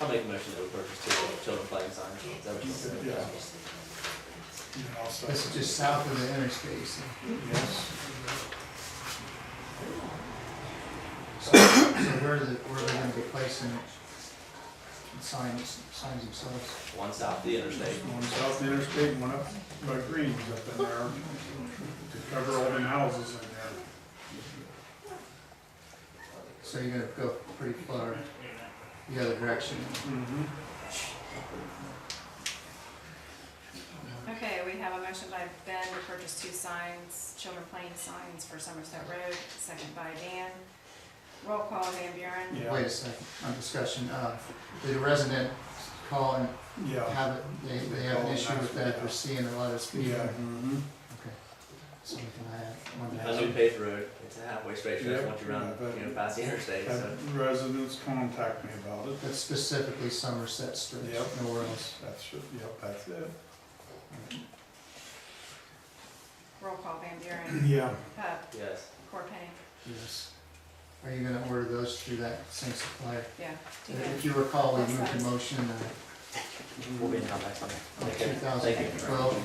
I'll make a motion that we purchase two children playing signs. Is that what you said? Yeah. Yeah, I'll second. This is just south of the interstate, so. Yes. So where are they gonna be placing signs themselves? One south of the interstate. One south of the interstate and one up by Greens up in there to cover all them houses in there. So you're gonna go pretty far the other direction. Mm-hmm. Okay, we have a motion by Ben to purchase two signs, children playing signs for Somerset Road, second by Dan. Roll call, Van Buren. Yeah. Wait a second, on discussion, did a resident call and Yeah. have it, they have an issue with that, they're seeing a lot of speed? Yeah. Mm-hmm. Okay. Something I wanted to A new ask. paved road, it's a halfway straight stretch Yep. once you run, you know, past the interstate, so. Had residents contact me about it. That's specifically Somerset Street, Yep. nowhere else. That's it. Roll call, Van Buren. Yeah. Hupp, Yes. Chorpenning. Yes. Are you gonna order those through that same supplier? Yeah. If you recall, we moved the motion, We'll be in contact on that. Thank you. 2012,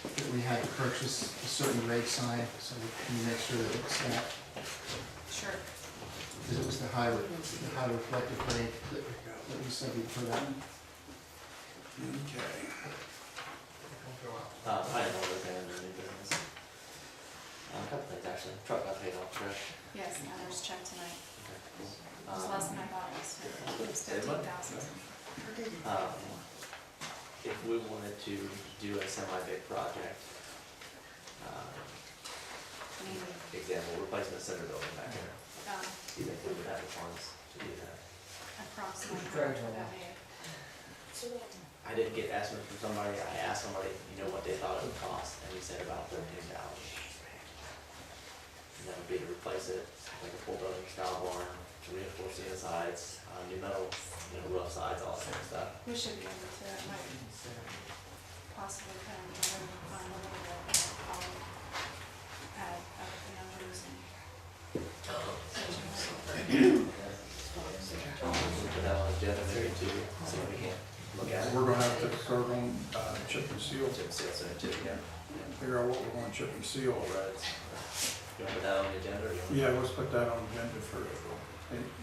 that we had to purchase a certain rate sign, so we can make sure that it's that, Sure. because it was the high reflective rate that we said we'd put on. Okay. I didn't know what was under new business. A couple things actually, truck got paid off, correct? Yes, and there's a check tonight. Okay, cool. It was less than I thought it was. It was Say what? 15,000. If we wanted to do a semi-big project, example, replacement center building back there, do you think we would have the funds to do that? Approximately. I didn't get estimates from somebody, I asked somebody, you know, what they thought it would cost, and he said about $13,000. And that would be to replace it, like a full building style barn, to reinforce the insides, new metal, you know, rough sides, all that kind of stuff. We should be able to, it might possibly kind of, find a little bit, add up the numbers and. Put that on the agenda maybe to see if we can look at it. We're gonna have to start on chip and seal, Chip seal center too, yeah. figure out what we're gonna chip and seal. All right. You want to put that on the agenda or you want? Yeah, let's put that on the agenda for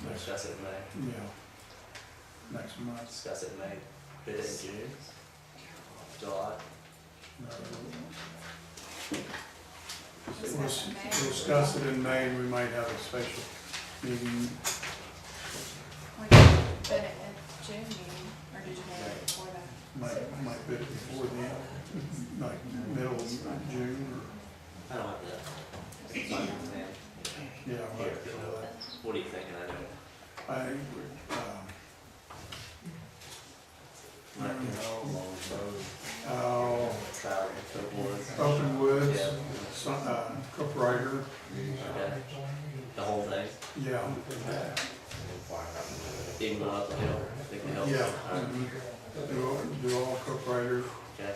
next, Discuss it in May. yeah, next month. Discuss it in May. Bid it in June. July. We'll discuss it in May, and we might have a special meeting. We could bid it in June meeting, or did you make it before that? Might bid it before the, like, middle of June, I don't have that. It's fine, man. or, yeah, might do that. What are you thinking? I know. I think Open Woods, some, Cook Rider, Okay. The whole thing? yeah, Even going up the hill? Think the hill? yeah. All right. Do all Cook Rider, Okay.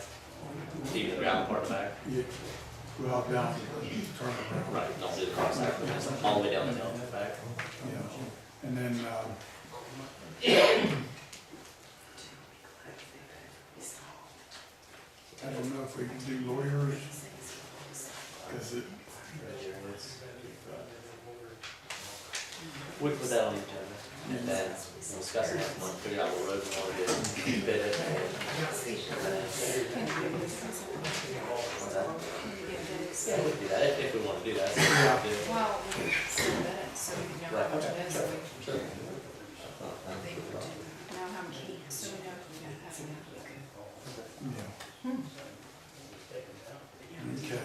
Even the gravel part back? yeah, go out down, turn around. Right, don't do the cross section, just all the way down the hill and back. Yeah, and then, I don't know if we can do lawyers, cause it, We can put that on the agenda, and then we'll discuss it next month, figure out what roads we want to do, bid it, and. What's that? Yeah, we can do that, if we want to do that, so we have to. Well, we can submit it, so we can know Right, how much okay, it is, sure, so we sure. know how much, so we know if we got that. yeah. Okay.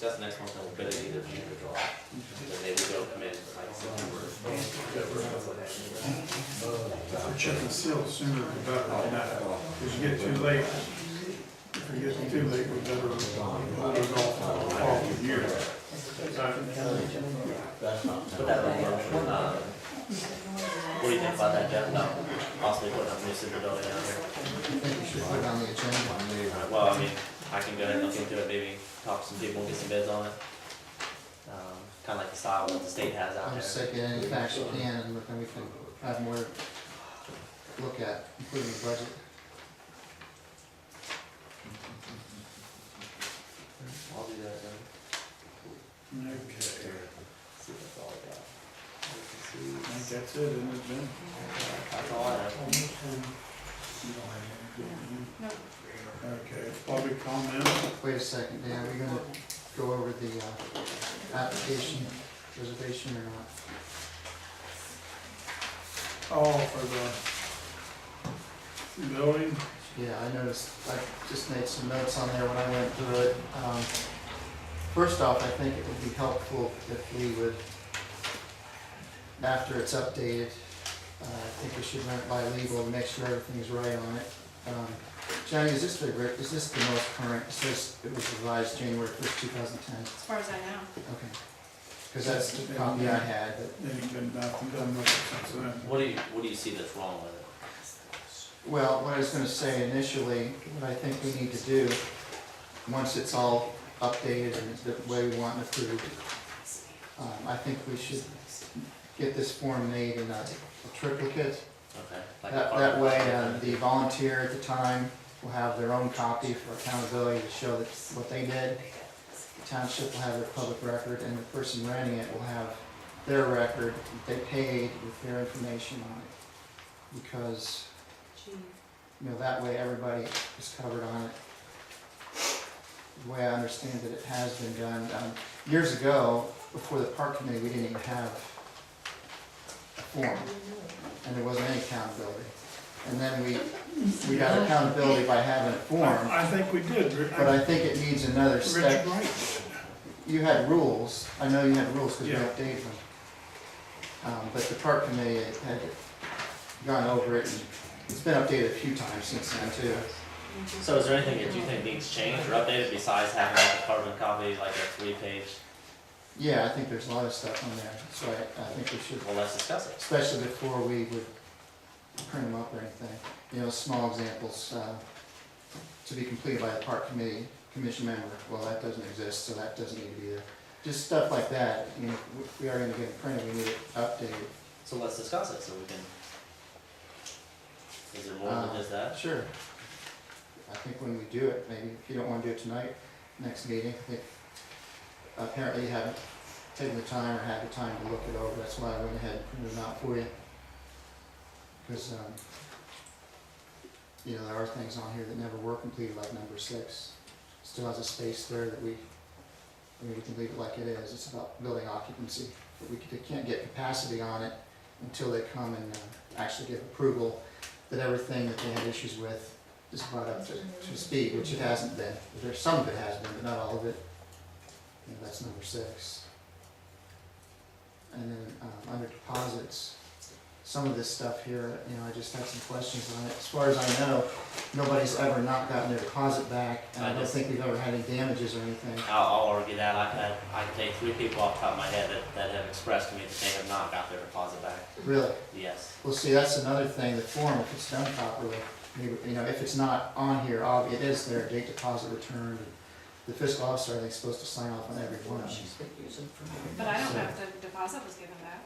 discuss it next month, and we'll bid it either June or July. Then maybe go committee like September. Chip and seal sooner the better than that, because you get too late. If you get too late, we better hold it off for the following year. Put that on motion. What do you think about that, Jeff? No, possibly putting up a new super building down here. I think we should put it on the agenda. Well, I mean, I can go ahead and look into it, maybe talk to some people and get some bids on it. Kind of like the style that the state has out I'm there. just saying, get any facts you can, and then we can have more to look at, including the budget. I'll do that then. Okay, See what that's all about. I think that's it, isn't it, Jim? That's all I have. Okay, public comment. Wait a second, Dan, are we gonna go over the application reservation or not? Oh, for the building? Yeah, I noticed, I just made some notes on there when I went through it. First off, I think it would be helpful if we would, after it's updated, I think we should run it by legal and make sure everything's right on it. Johnny, is this the most current? It says it was revised January 1st, 2010. As far as I know. Okay. Because that's the copy I had, but, Then you've been nothing done with it since then. What do you see that's wrong with it? well, what I was gonna say initially, what I think we need to do, once it's all updated and it's the way we want it approved, I think we should get this form made in a triplicate. Okay. Like That way, the volunteer at the time will have their own copy for accountability to show that what they did. The township will have their public record, and the person renting it will have their record that they paid with their information on it. Because, that way everybody is covered on it. The way I understand that it has been done, years ago, before the park committee, we didn't even have a form, and there wasn't any accountability. And then we got accountability by having a form, I think we did. but I think it needs another step. Richard Wright. You had rules, I know you had rules because we Yeah. updated them. But the park committee had gone over it, and it's been updated a few times since then too. So is there anything that you think needs changed or updated besides having like a carbon copy, like a 3-page? Yeah, I think there's a lot of stuff on there, so I think we should, Well, let's discuss it. especially before we would print them up or anything. Small examples, to be completed by the park committee, commission member, well, that doesn't exist, so that doesn't need to be there. Just stuff like that, if we are gonna get it printed, we need it updated. So let's discuss it so we can. Is there more than just that? Sure. I think when we do it, maybe if you don't wanna do it tonight, next meeting, I think apparently you haven't taken the time or had the time to look it over, that's why I went ahead and printed them out for you. Because, there are things on here that never were completed, like number 6. Still has a space there that we can leave it like it is, it's about building occupancy. But we can't get capacity on it until they come and actually give approval that everything that they had issues with is brought up to speed, which it hasn't been. There's some of it has been, but not all of it. That's number 6. And then under deposits, some of this stuff here, I just had some questions on it. As far as I know, nobody's ever not gotten their deposit back, and I don't think we've ever had any damages or anything. I'll argue that. I can take 3 people off the top of my head that have expressed to me that they have not got their deposit back. Really? Yes. Well, see, that's another thing, the form, if it's done properly, if it's not on here, it is there, date deposit returned. The fiscal officer, I think, is supposed to sign off on every one of them. But I don't know if the deposit was given back.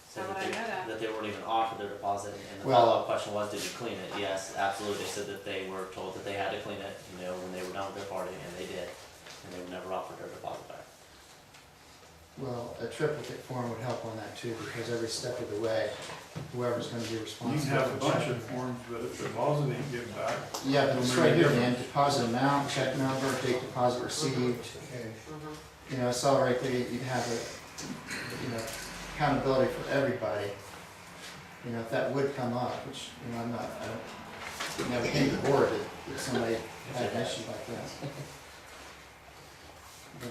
So How would I know that? That they weren't even offered their deposit, and the Well- follow-up question was, did you clean it? Yes, absolutely. They said that they were told that they had to clean it, when they were done with their party, and they did. And they were never offered their deposit back. Well, a triplicate form would help on that too, because every step of the way, whoever's gonna be You responsible. can have a for bunch checking. of forms, but if the deposit ain't given back. Yeah, but it's right here, man, deposit amount, check number, date deposit received, it's all right there, you'd have accountability for everybody. If that would come up, which, I never came to board that somebody had an issue like that. But-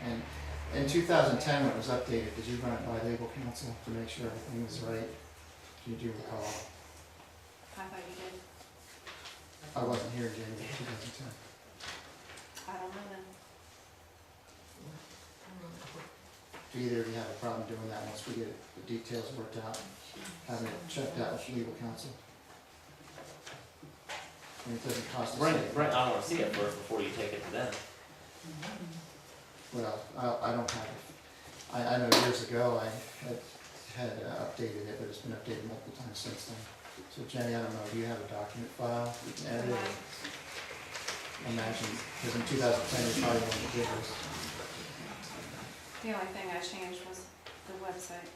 And in 2010, when it was updated, did you run it by legal counsel to make sure everything was right? Do you recall? I thought you did. I wasn't here in January 2010. I don't know then. Do either of you have a problem doing that once we get the details worked out, having it checked out with legal counsel? I mean, it doesn't cost us anything. I wanna see it first before you take it to them. Well, I don't have it. I know years ago I had updated it, but it's been updated multiple times since then. So Jenny, I don't know, do you have a document file you can edit? Imagine, because in 2010 you probably wanted to give us. The only thing I changed was the website.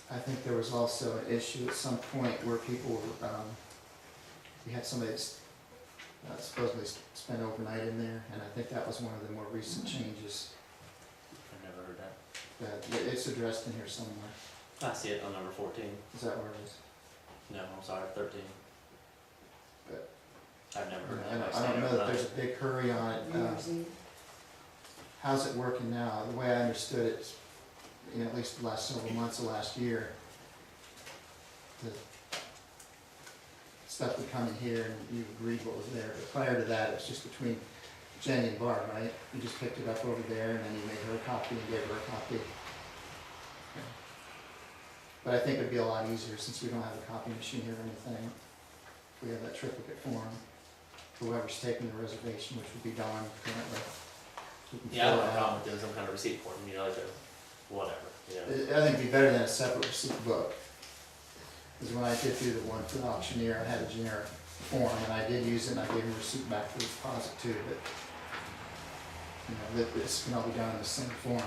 I think there was also an issue at some point where people were, we had somebody that's supposedly spent overnight in there, and I think that was one of the more recent changes. I've never heard that. That it's addressed in here somewhere. I see it on number 14. Is that where it is? No, I'm sorry, 13. But- I've never heard I that. don't know that there's a big hurry on it. How's it working now? The way I understood it, in at least the last several months of last year, the stuff would come in here and you agreed what was there, but prior to that, it was just between Jenny and Barb, right? You just picked it up over there and then you made her a copy and gave her a copy. But I think it'd be a lot easier since we don't have a copy machine here or anything. If we have that triplicate form, whoever's taking the reservation, which would be Dawn currently. we can Yeah, I don't fill have it a out. problem with doing some kind of receipt for them, you know, like a, whatever, you know. I think it'd be better than a separate receipt book. Because when I did do the one for the auctioneer, I had a generic form, and I did use it, and I gave him a receipt back for the deposit too, but, you know, that this can all be done in the same form.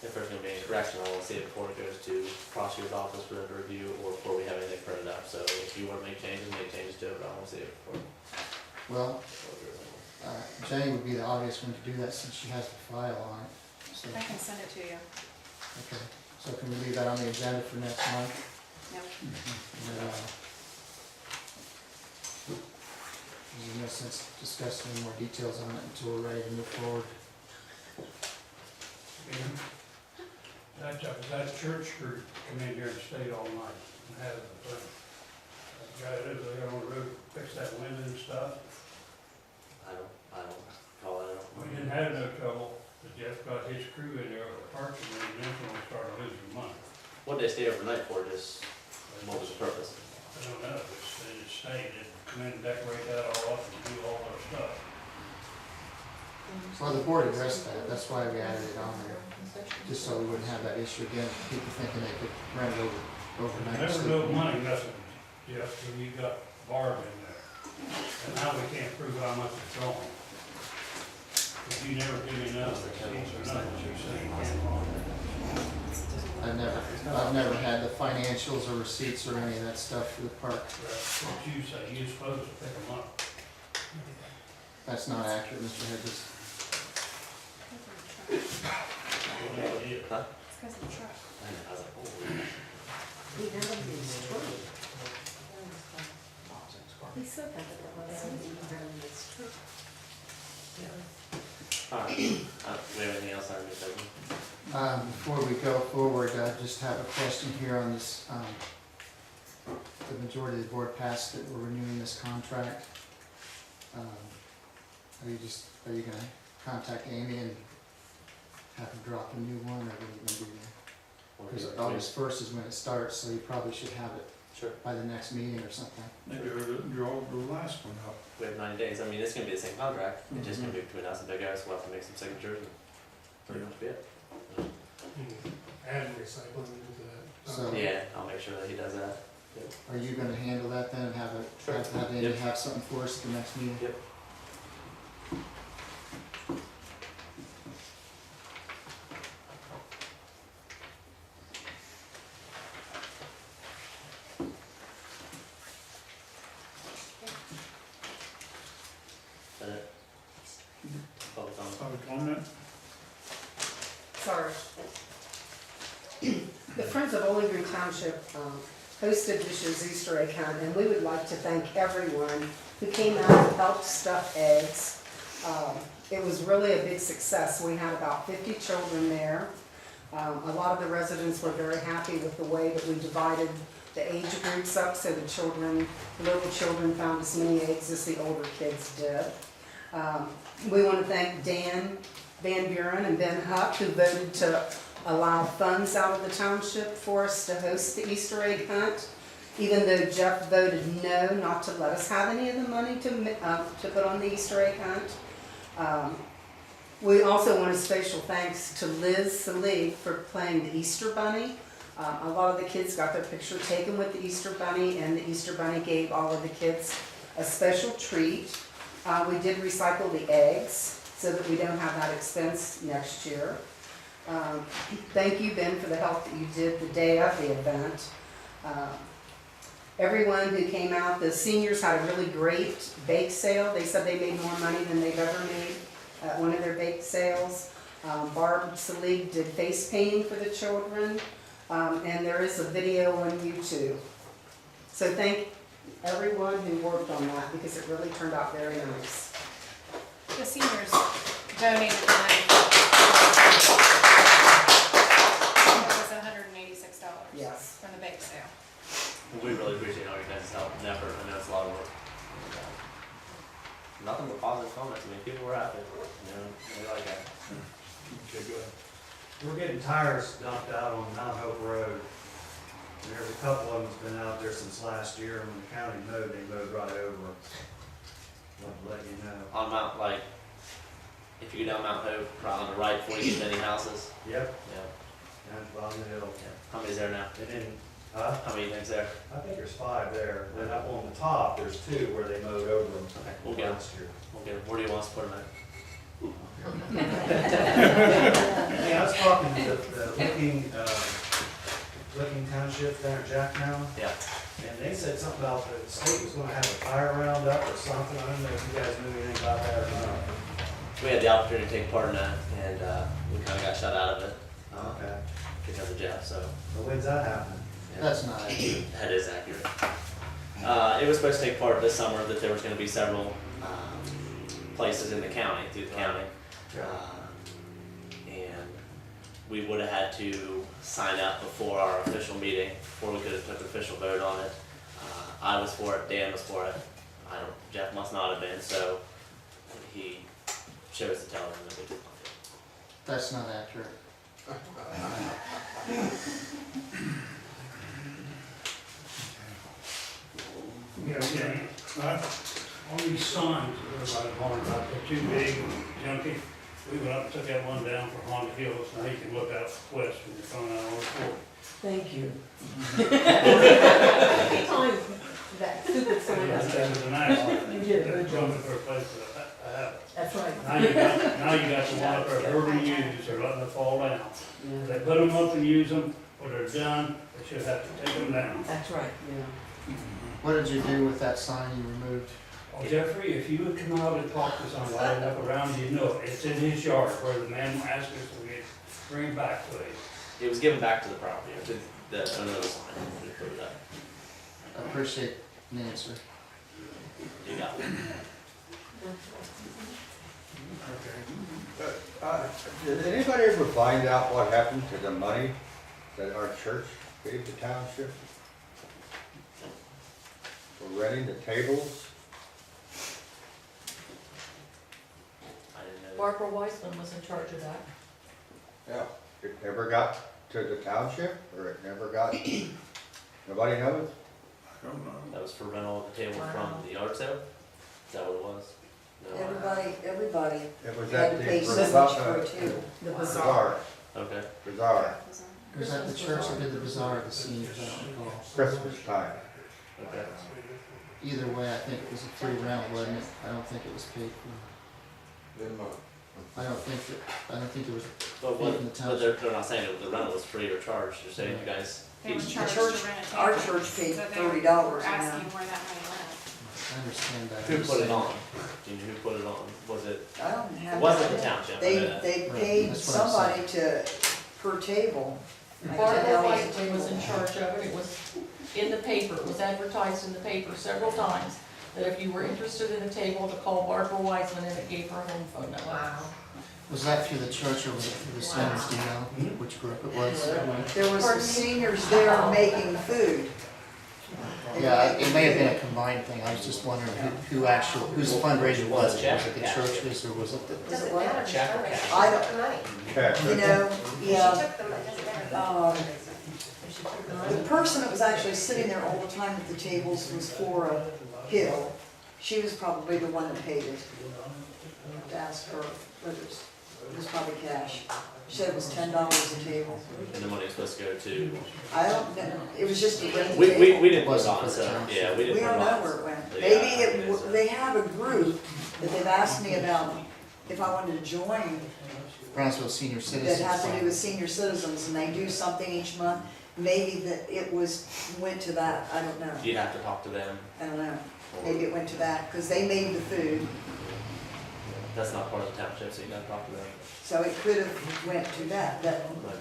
If there's gonna be any correction, I wanna see it before it goes to prosecutor's office for them to review, or before we have anything printed up. So if you wanna make changes to it, but I wanna see it before. Well, Jenny would be the obvious one to do that since she has the file on it. So, I can send it to you. okay, so can we leave that on the agenda for next month? Yep. And, there's no sense discussing any more details on it until we're ready to move forward. That church crew come in here and stayed all night and had the thing. That guy over there on the road fixed that window and stuff. I don't call it, We didn't have no trouble, but Jeff got his crew in there with the parts and then we started losing money. what did they stay overnight for, just, what was the purpose? I don't know, they just stayed, they'd come in and decorate that all up and do all their stuff. Well, the board addressed that, that's why we added it on there, just so we wouldn't have that issue again, people thinking they could rent it overnight. Never no money messing, Jeff, when you got Barb in there. And now we can't prove how much it's wrong. If you never give me none of the receipts or nothing, you say you can't wrong. I've never had the financials or receipts or any of that stuff for the park. That's what you say, you're supposed to pick them up. That's not accurate, Mr. Hedges. What they did. Huh? It's because of the truck. I was like, oh. He had his truck. He said that at the last meeting, he had his truck. Alright, do we have anything else on this segment? Before we go forward, I just have a question here on this, the majority of the board passed that we're renewing this contract. Are you gonna contact Amy and have her drop a new one, or what are you gonna do there? Because August 1st is when it starts, so you probably should have it Sure. by the next meeting or something. Maybe draw the last one up. We have 90 days. I mean, it's gonna be the same contract. It's just gonna be between us and Big Guys. We'll have to make some signatures and pretty much be it. Add recycling into that. So- Yeah, I'll make sure that he does that. Are you gonna handle that then, and have it, Sure. have Amy Yep. have something for us at the next meeting? Yep. Is that it? Public comment? Public comment? Sorry. The Friends of Bowling Green Township hosted this year's Easter egg hunt, and we would like to thank everyone who came out and helped stuff eggs. It was really a big success. We had about 50 children there. A lot of the residents were very happy with the way that we divided the age groups up, so the children, little children found as many eggs as the older kids did. We want to thank Dan Vanburen and Ben Hupp, who voted to allow funds out of the township for us to host the Easter egg hunt, even though Jeff voted no, not to let us have any of the money to put on the Easter egg hunt. We also want a special thanks to Liz Salig for playing the Easter Bunny. A lot of the kids got their picture taken with the Easter Bunny, and the Easter Bunny gave all of the kids a special treat. We did recycle the eggs so that we don't have that expense next year. Thank you, Ben, for the help that you did the day of the event. Everyone who came out, the seniors had a really great bake sale. They said they made more money than they've ever made at one of their bake sales. Barb Salig did face painting for the children, and there is a video on YouTube. So thank everyone who worked on that, because it really turned out very nice. The seniors donated the money. It was $186 Yes. from the bake sale. We really appreciate all your guys' help and effort. I know it's a lot of work. Nothing but positive comments. I mean, people were happy. You know, they like that. Okay, go ahead. We're getting tires dumped out on Mount Hope Road. There's a couple of them's been out there since last year, and when the county mowed, they mowed right over them. Wanted to let you know. On Mount, like, if you go down Mount Hope, right on the right before you get to any houses. Yep, Yeah. down at the bottom of the hill. Yeah. How many's there now? They didn't, How many things there? I think there's 5 there. Then up on the top, there's 2 where they mowed over them Okay, we'll get them. last year. We'll get them. Where do you want us to put them at? Hey, I was talking to the Licking Township down at Jacktown, Yeah. and they said something about the state was gonna have a tire roundup or something. I don't know if you guys knew anything about that or not. We had the opportunity to take part in that, and we kind of got shut out of it Okay. because of Jeff. So But when's that happening? yeah. That's not accurate. That is accurate. It was supposed to take part this summer, that there was going to be several places in the county, through the county. And we would have had to sign up before our official meeting, before we could have took an official vote on it. I was for it, Dan was for it. Jeff must not have been, so he chose to tell them that we did not do it. That's not accurate. On these signs, everybody warned about, they're too big, junky. We went up and took that one down for Honda Hills, now you can look out west when you're coming out on the court. Thank you. Anytime that stupid sign That was a nice one. You did a good job. Jumping for a place that I have. That's right. Now you got the one up there, urban use, they're letting it fall down. If they put them up and use them, when they're done, they should have to take them down. That's right. Yeah. What did you do with that sign you removed? Well, Jeffrey, if you would come out and talk to somebody up around, you know it. It's in his yard where the man asked us to bring it back to him. It was given back to the property, or to the owner of the sign, we put it up. I appreciate the answer. You got it. Did anybody ever find out what happened to the money that our church gave the township? For renting the tables? I didn't know that. Barbara Weisman was in charge of that. Yeah. It never got to the township, or it never got, nobody knows? I don't know. That was for rental of the table from the yard sale? Is that what it was? No. Everybody It was had at to the pay bazaar. postage for it too. The bazaar. Okay. Bazaar, It was at the church that did the bazaar at the seniors, I don't recall. Christmas time. Okay. Either way, I think it was a free rent, wasn't it? I don't think it was paid for. I don't think it was But paid from the but they're township. not saying that the rental was free or charged, they're saying you guys. They were each- charged to church- rent a table. our church paid So they $30 were an asking hour. where that money went. I understand that. Who put it on? Do you know who put it on? Was it, I don't have. it wasn't that. the township, I They, know that. they Right, paid that's what I'm somebody to, per table. Like Barbara $10 a Whiteman table. was in charge of it, it was in the paper, it was advertised in the paper several times, that if you were interested in a table, to call Barbara Wiseman, and it gave her home phone number. Wow. Was that through the church or was it through the seniors, do you know which group it was? There was some seniors there making food. Yeah, it may have been a combined thing, I was just wondering whose fundraiser was it? Was it the church's or was it the? Doesn't matter. Chapter cash. I don't, you know, yeah. The person that was actually sitting there all the time at the tables was Flora Hill. She was probably the one that paid it. I have to ask her whether it was probably cash. She said it was $10 a table. And the money was supposed to go to, I don't know, it was just a random we table. didn't put it on, so, yeah, we didn't We put it don't on. know where it went. Yeah, Maybe I don't think so. they have a group that they've asked me about if I wanted to join Brownsville Senior that Citizens has to do Fund. with senior citizens, and they do something each month. Maybe that it went to that, I don't know. You'd have to talk to them. I don't know. Maybe it went to that, because they made the food, That's not part of the township, so you gotta talk to them. so it could have went to that,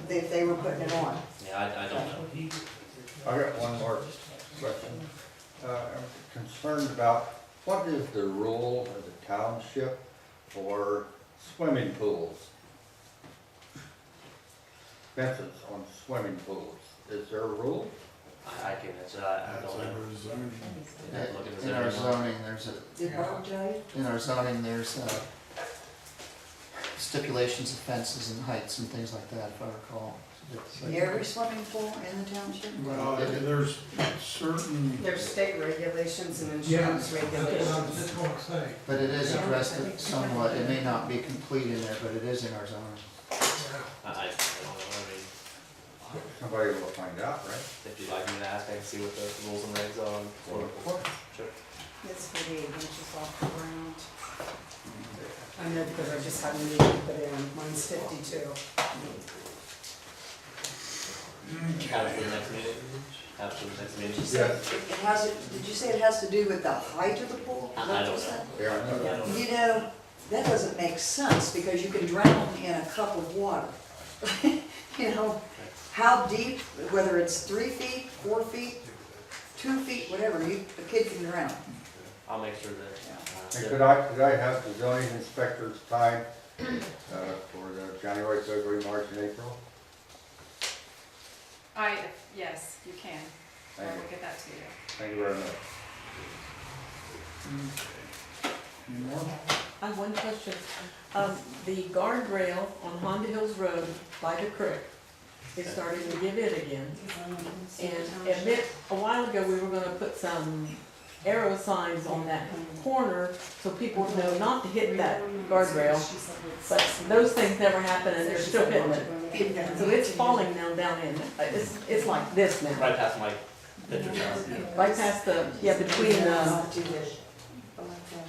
if they were putting it on. Yeah, I don't know. I got one more question. I'm concerned about, what is the rule of the township for swimming pools? Fences on swimming pools, is there a rule? I can answer that, I don't know. Look at the In our zoning law. zoning, there's Did Rob tell you? in our zoning, there's stipulations of fences and heights and things like that, if I recall. Every swimming pool in the township? Well, there's certain, There's state regulations and insurance regulations. just want to say. But it is addressed somewhat, it may not be complete in there, but it is in our zoning. I don't know, I mean, Somebody will find out, right? if you'd like me to ask, I can see what the rules and regs are on. Sure. It's 48 inches off the ground. I know because I just had a meeting to put in, mine's 52. Have it for the next meeting? Have it for the next meeting? Yes. It has, did you say it has to do with the height of the pool? Is that I what you don't said? Yeah, I know. I don't know. You know, that doesn't make sense, because you can drown in a cup of water. You know, how deep, whether it's 3 feet, 4 feet, 2 feet, whatever, a kid can drown. I'll make sure that, And could I have the zoning inspector's time, for the January, February, March, and April? Yes, you can. I Thank will you. get that to you. Thank you very much. any more? I have one question. The guardrail on Honda Hills Road by the creek is starting to give in again. And a while ago, we were gonna put some arrow signs on that corner so people would know not to hit that guardrail. But those things never happen and they're still hitting it. So it's falling now down in, it's like this now. right past my picture house. Right past between,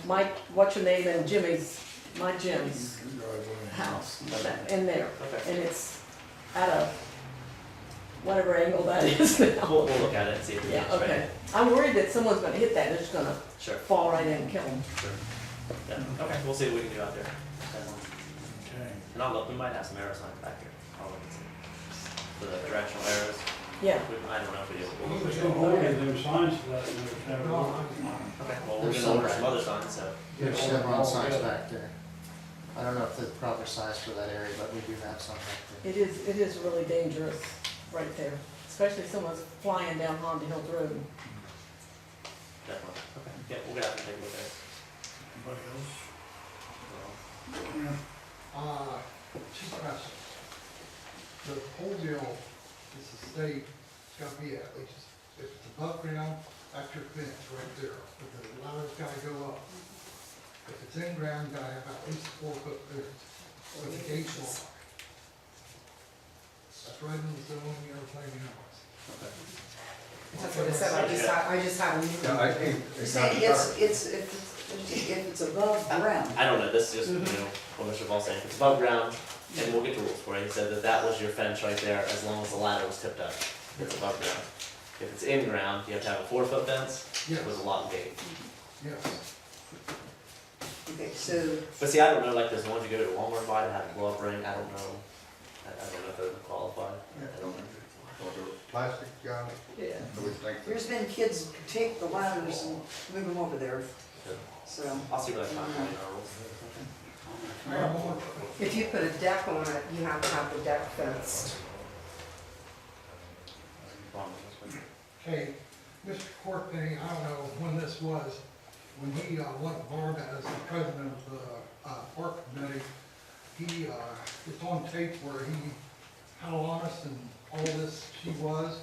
Mike, what's your name, and my Jim's house, in there. Okay. And it's at a, whatever angle that is now. We'll look at it and see if we Yeah, can straighten okay. it. I'm worried that someone's gonna hit that and it's gonna Sure. fall right in and kill them. Sure. Yeah, okay, we'll see what we can do out there. Okay. And I'll look, we might have some arrow signs back here. I'll look and see. For the directional arrows. Yeah. I don't know if we do. We'll look. There's no order, there's signs for that, and there's never. Okay, well, we're gonna order some other signs, so. There's chevron signs back there. I don't know if they're the proper size for that area, but we do have some back there. It is really dangerous right there, especially if someone's flying down Honda Hills Road. Definitely. Okay, yeah, we'll get out and take a look at it. Anybody else? Chief Russell, the whole deal, is the state, it's gotta be at least, if it's above ground, that's your fence right there, but the ladder's gotta go up. If it's in ground, you gotta have at least 4 foot fence, with a gate lock. That's right in the zone you're planning on. That's what it said, I just had a meeting. Yeah, I think it's not. If it's above ground. I don't know, this is just, what Mr. Ball saying, if it's above ground, and we'll get the rules for it, he said that was your fence right there, as long as the ladder was tipped up, if it's above ground. If it's in ground, you have to have a 4-foot fence Yes. with a lock gate. Yes. Okay, so, But see, I don't know, like there's ones you go to Walmart buy that have a glove ring, I don't know. I don't know if those would qualify, I don't know. or the plastic gun. Yeah. So we think There's been kids take the ladders and move them over there, so. I'll see what I can find. If you put a deck on it, you have to have the deck fenced. Okay, Mr. Chorpenning, I don't know when this was, when he went Barb as the president of the park committee, he, it's on tape where he, how honest and all this she was.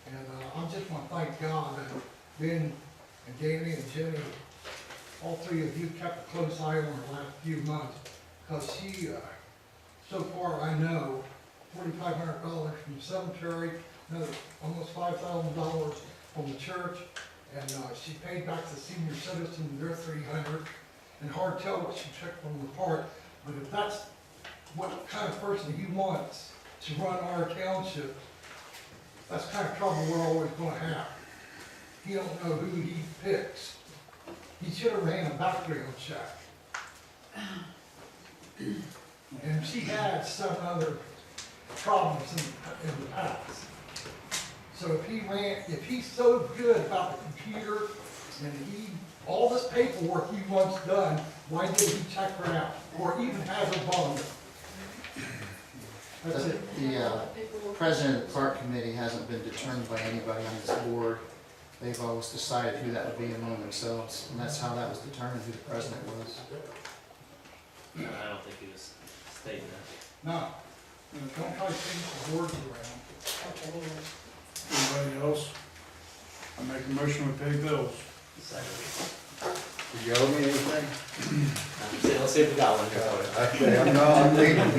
And I'm just want to thank God that Ben and Danny and Jenny, all three of you kept a close eye on her the last few months. Because she, so far I know, $4,500 from the cemetery, another almost $5,000 from the church, and she paid back the senior citizens their $300. And hard to tell what she took from the park, but if that's what kind of person he wants to run our township, that's the kind of trouble we're always going to have. He don't know who he picks. He should have ran a background check. And she had some other problems in the past. So if he's so good about the computer and all this paperwork he wants done, why did he check her out or even have her bonded? That's it. The president of the park committee hasn't been determined by anybody on this board. They've always decided who that would be among themselves, and that's how that was determined, who the president was. No, I don't think he was stating that. No, don't try to change the words around. Anybody else? I make a motion to pay bills. Do you owe me anything? Let's see if we got one here for you. Okay, I'm leaving.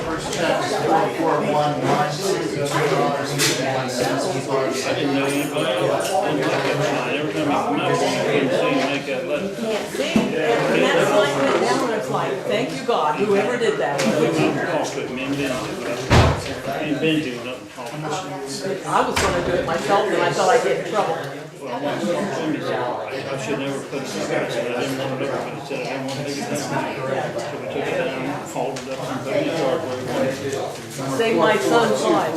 First check is $44,162.51. I didn't know anybody else. Every time I come out, I couldn't see you make that letter. See, and that's like went down, it's like, thank you God, whoever did that. I was gonna do it myself, and I thought I'd get in trouble. I should never put it together. I didn't want to look at it, said I didn't want to take it down. So we took it down, hauled it up, and put it in the yard where we wanted. Save my son's life.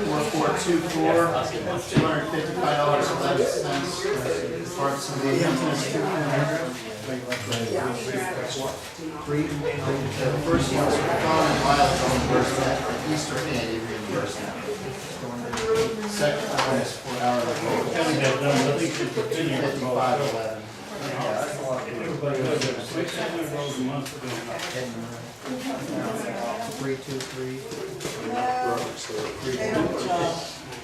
4424, $255.11. Parks and Maintenance, $200. The first one is for phone and milestone reimbursement, Easter candy reimbursement. Second one is for hourly wage, $55.11. Everybody knows that $600 a month for doing that. 323. They don't,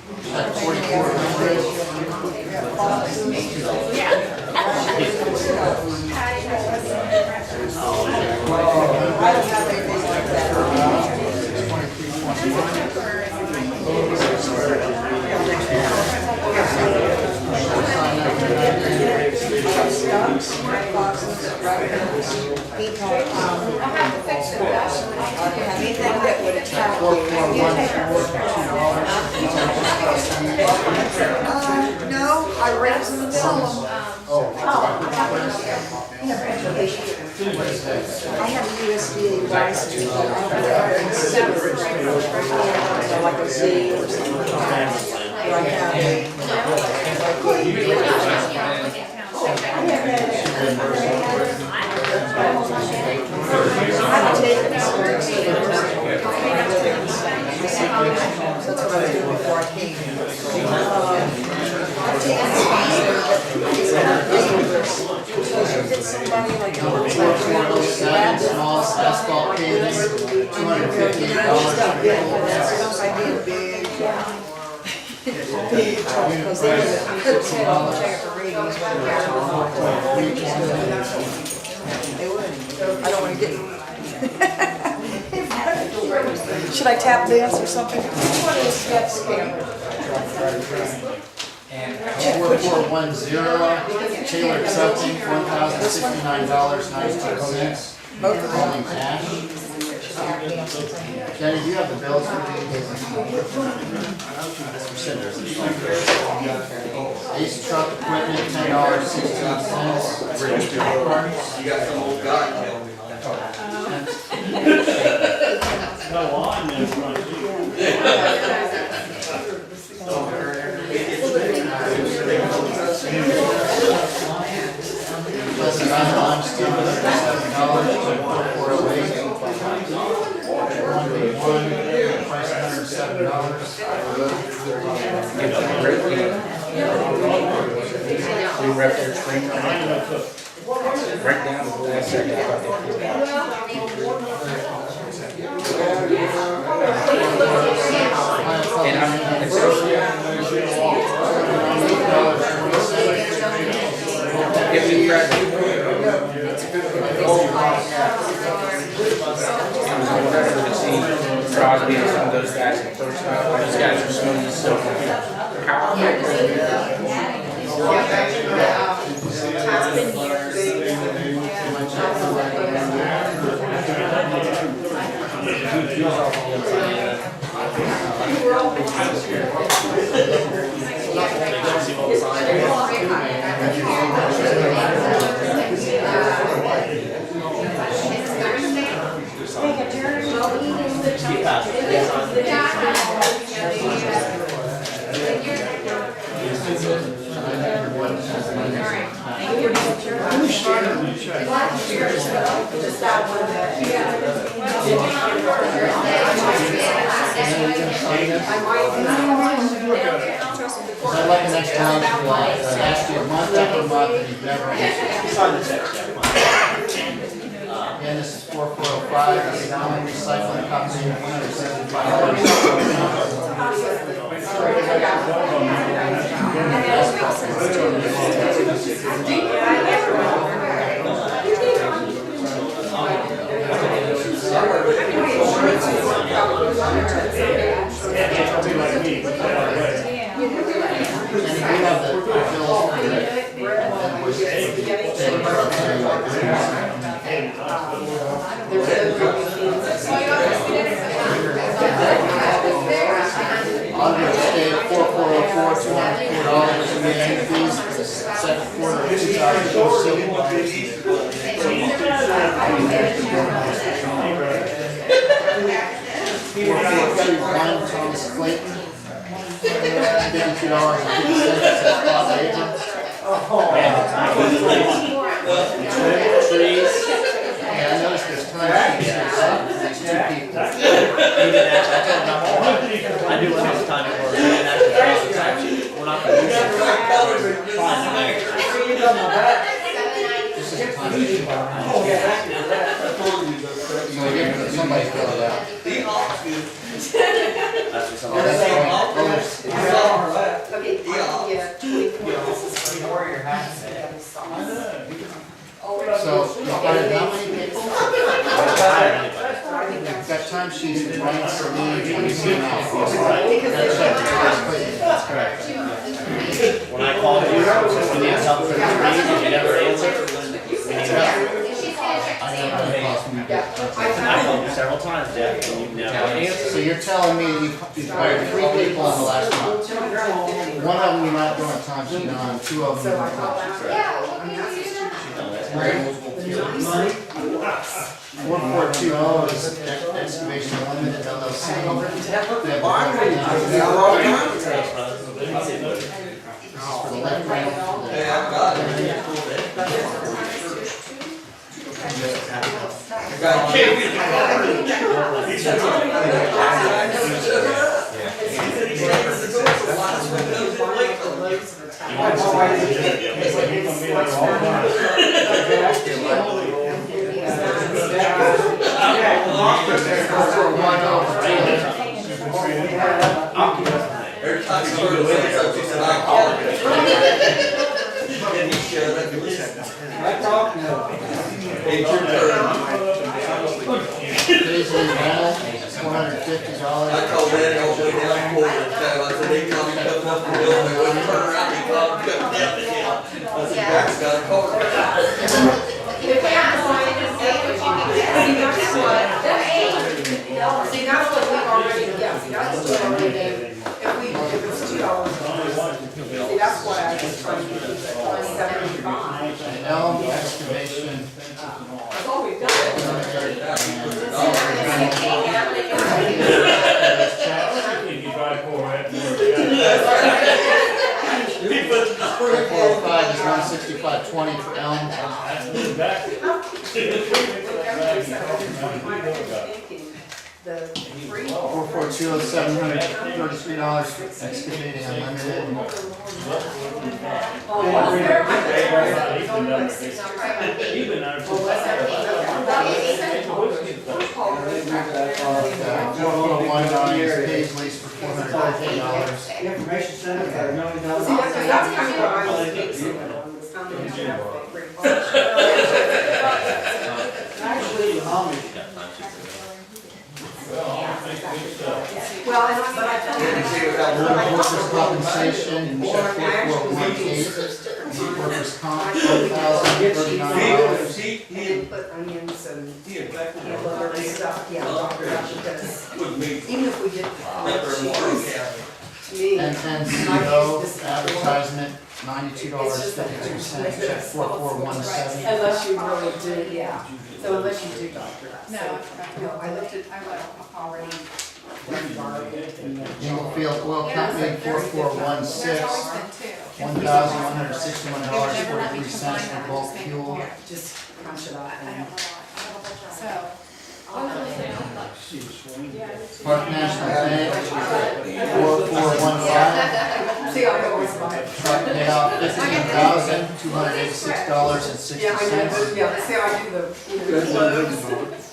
Check 4400. I don't have anything like that. Anything that would attract No, I read them and saw them. I have a USDA license, but I don't have a separate, like a Z or something like that. I haven't taken this course. That's what I was doing before I came. I've taken the visa, but it's kind of dangerous. Because you get somebody like Small asphalt cans, $258. I did big. Because they could check for ratings. They would. I don't want to get. Should I tap dance or something? What is Jeff's camera? 4410, Taylor accepting $1,069.92. Both of them. Calling Ash. Jenny, do you have the bills for these? Ace Truck Equipment, $10.16. You got some old guy. No line there, right? Plus I'm still $7, $408. 1B1, price $107. We were up there screaming right down to the last second. And I'm Crosby and some of those guys the first time. Those guys are smooth as silk. I'd like the next time to ask you a month after month and you've never answered. Again, this is 4405, this is common recycling company, Auditor State 4404, $204 in the fees for the second quarter of 2007. 4421, Thomas Clayton, $52.50. Trees. Yeah, I noticed there's tons of trees. There's two people. He didn't actually, I told him I do when it's time to work. He didn't actually tell us it's actually, we're not gonna use it. Fine. This is a time to keep our eyes. Somebody fill it out. That's what Oh, that's right. So, you've got how many people? You've got time sheets for Ryan, Celine, and That's correct. When I called you, we need help for the trees, and you never answered, we need help. I called you several times, Jeff, and you never answered. So you're telling me you've hired 3 people in the last month? One of them you're not doing a time sheet on, 2 of them you're doing a time sheet. 4420 is Excavation Unlimited LLC. For the left ramp. Today's That's got a cold. See, that's what we've already, yeah, see, that's what we already did. If it's $2, see, that's why I was trying to keep it at 75. Elm excavation. That's all we've done. If you try to pour that, $405 is $165.20 for Elm. The free. 442 is $733 for excavating unlimited. $419 is Paisley's for $450. Information center, $1 million. See, that's kind of what I was fixing on, was how many traffic pretty much. Actually, Well, and I'm like, Workers' compensation, check 4418, workers' comp, $1,039. and put onions and butter and stuff, yeah, because even if we did to me. And CO advertisement, $92.52, check 4417. Unless you really do, yeah, so unless you do doctor that. No, I forgot to. No, I looked at, I will already. Inglefield Oil Company, There's 4416, always been two. $1,161.43 for bulk fuel. just crunch it up I and. don't know why. So. Park National Bank, 4415, See, I always buy it. truck payout $15,286.60. Yeah, I know, yeah, see, I do the, clothes.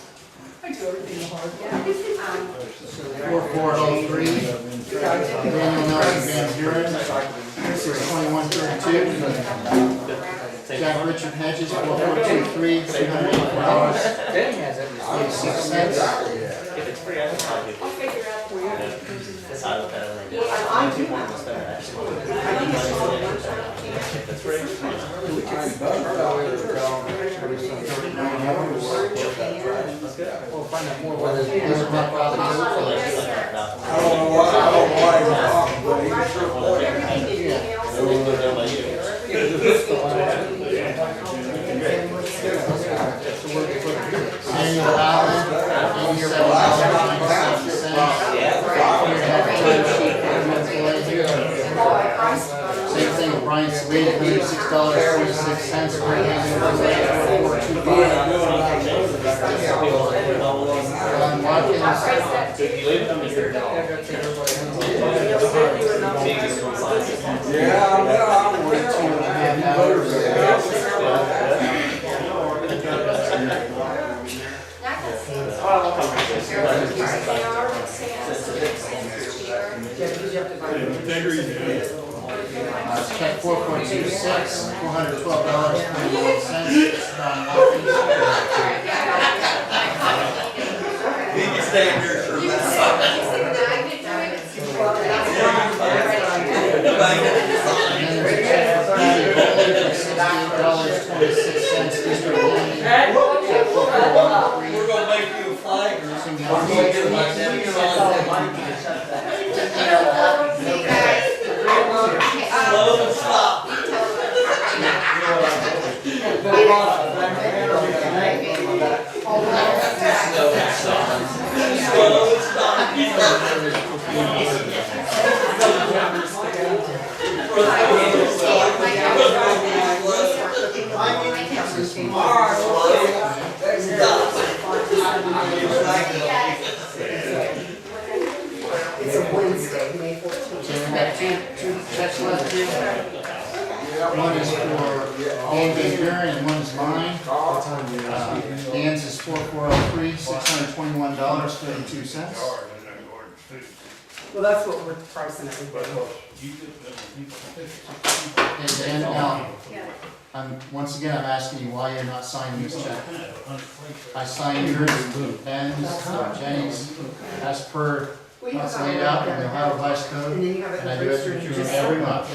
I do everything hard, yeah. 4403, Daniel Nelson Vanburen, 62132. Jack Richard Hedges, 4423, $384.86. If it's free, I can help you. I'll figure out for you. That's how I look at it. I do that. If it's free. That's good. We'll find out more about it. Those are my copies. I don't know why you're talking, but he sure pointed. Samuel Allen, $87.97. Same thing with Brian Sweet, $106.46 per Ron Watkins, Yeah, I'm with you. check 4.26, $412.21. Ron Watkins. He can stay here for And then there's a check for Patty Bowler for $68.26, district landing. Check 4413. We're gonna make you a flag or something. I'm gonna get my name Slow and stop. It's a Wednesday, May 14th. So we have two checks left here. One is for Dan Vanburen and one is mine. Dan's is 4403, $621.32. Well, that's what we're pricing everything. And then now, once again, I'm asking you why you're not signing this check. I signed yours, Ben's, Jenny's, as per It's laid out in the Ohio Vice Code, And then you have it and I do it every month.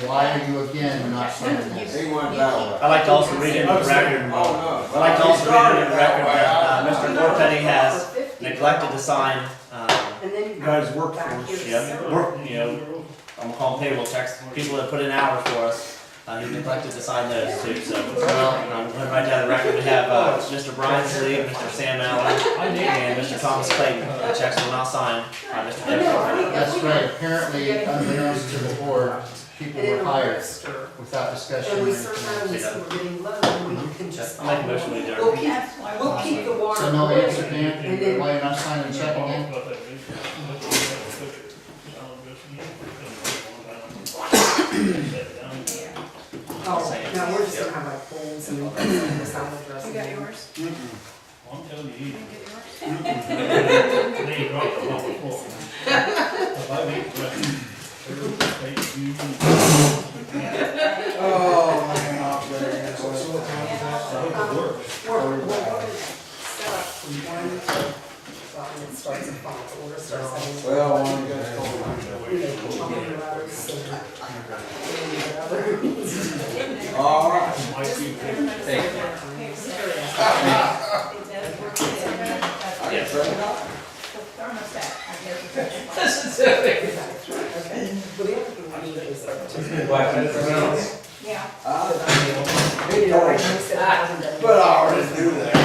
Why are you again not signing this? I'd like to also read into the record, I'd like to also read into the record that Mr. Chorpenning has neglected to sign, And then you Guys have work for back us. here. yeah, work, you know, I'm calling payroll checks, people that put in hours for us. He neglected to sign those too, so, going right down the record, we have, Mr. Brian Sleeve, Mr. Sam Allen, and Mr. Thomas Clayton. The checks were not signed by Mr. Jeff Chorpenning. That's right, apparently unbeknownst to the board, people And were then hired register. without discussion And or we anything. sometimes, we're getting low, and we can just. I'll make a motion with We'll adjourn. keep the water. So no answer, And Dan, then- why you're not signing the check again? Oh, no, we're just gonna have like poles and the salad dressing. You got yours? I'm telling you, You you didn't get yours? they dropped the ball before. If I make breakfast, you Oh, man, so what time is that? I hope it works. We're gonna set up from 1 to, well, and it starts at 5, but we're gonna start setting. Well, when you guys told me. You know, on the roads and whatever. All right. Might be. But the other thing we need is like just. Yeah. You know, like I said, I haven't done. But I already do that.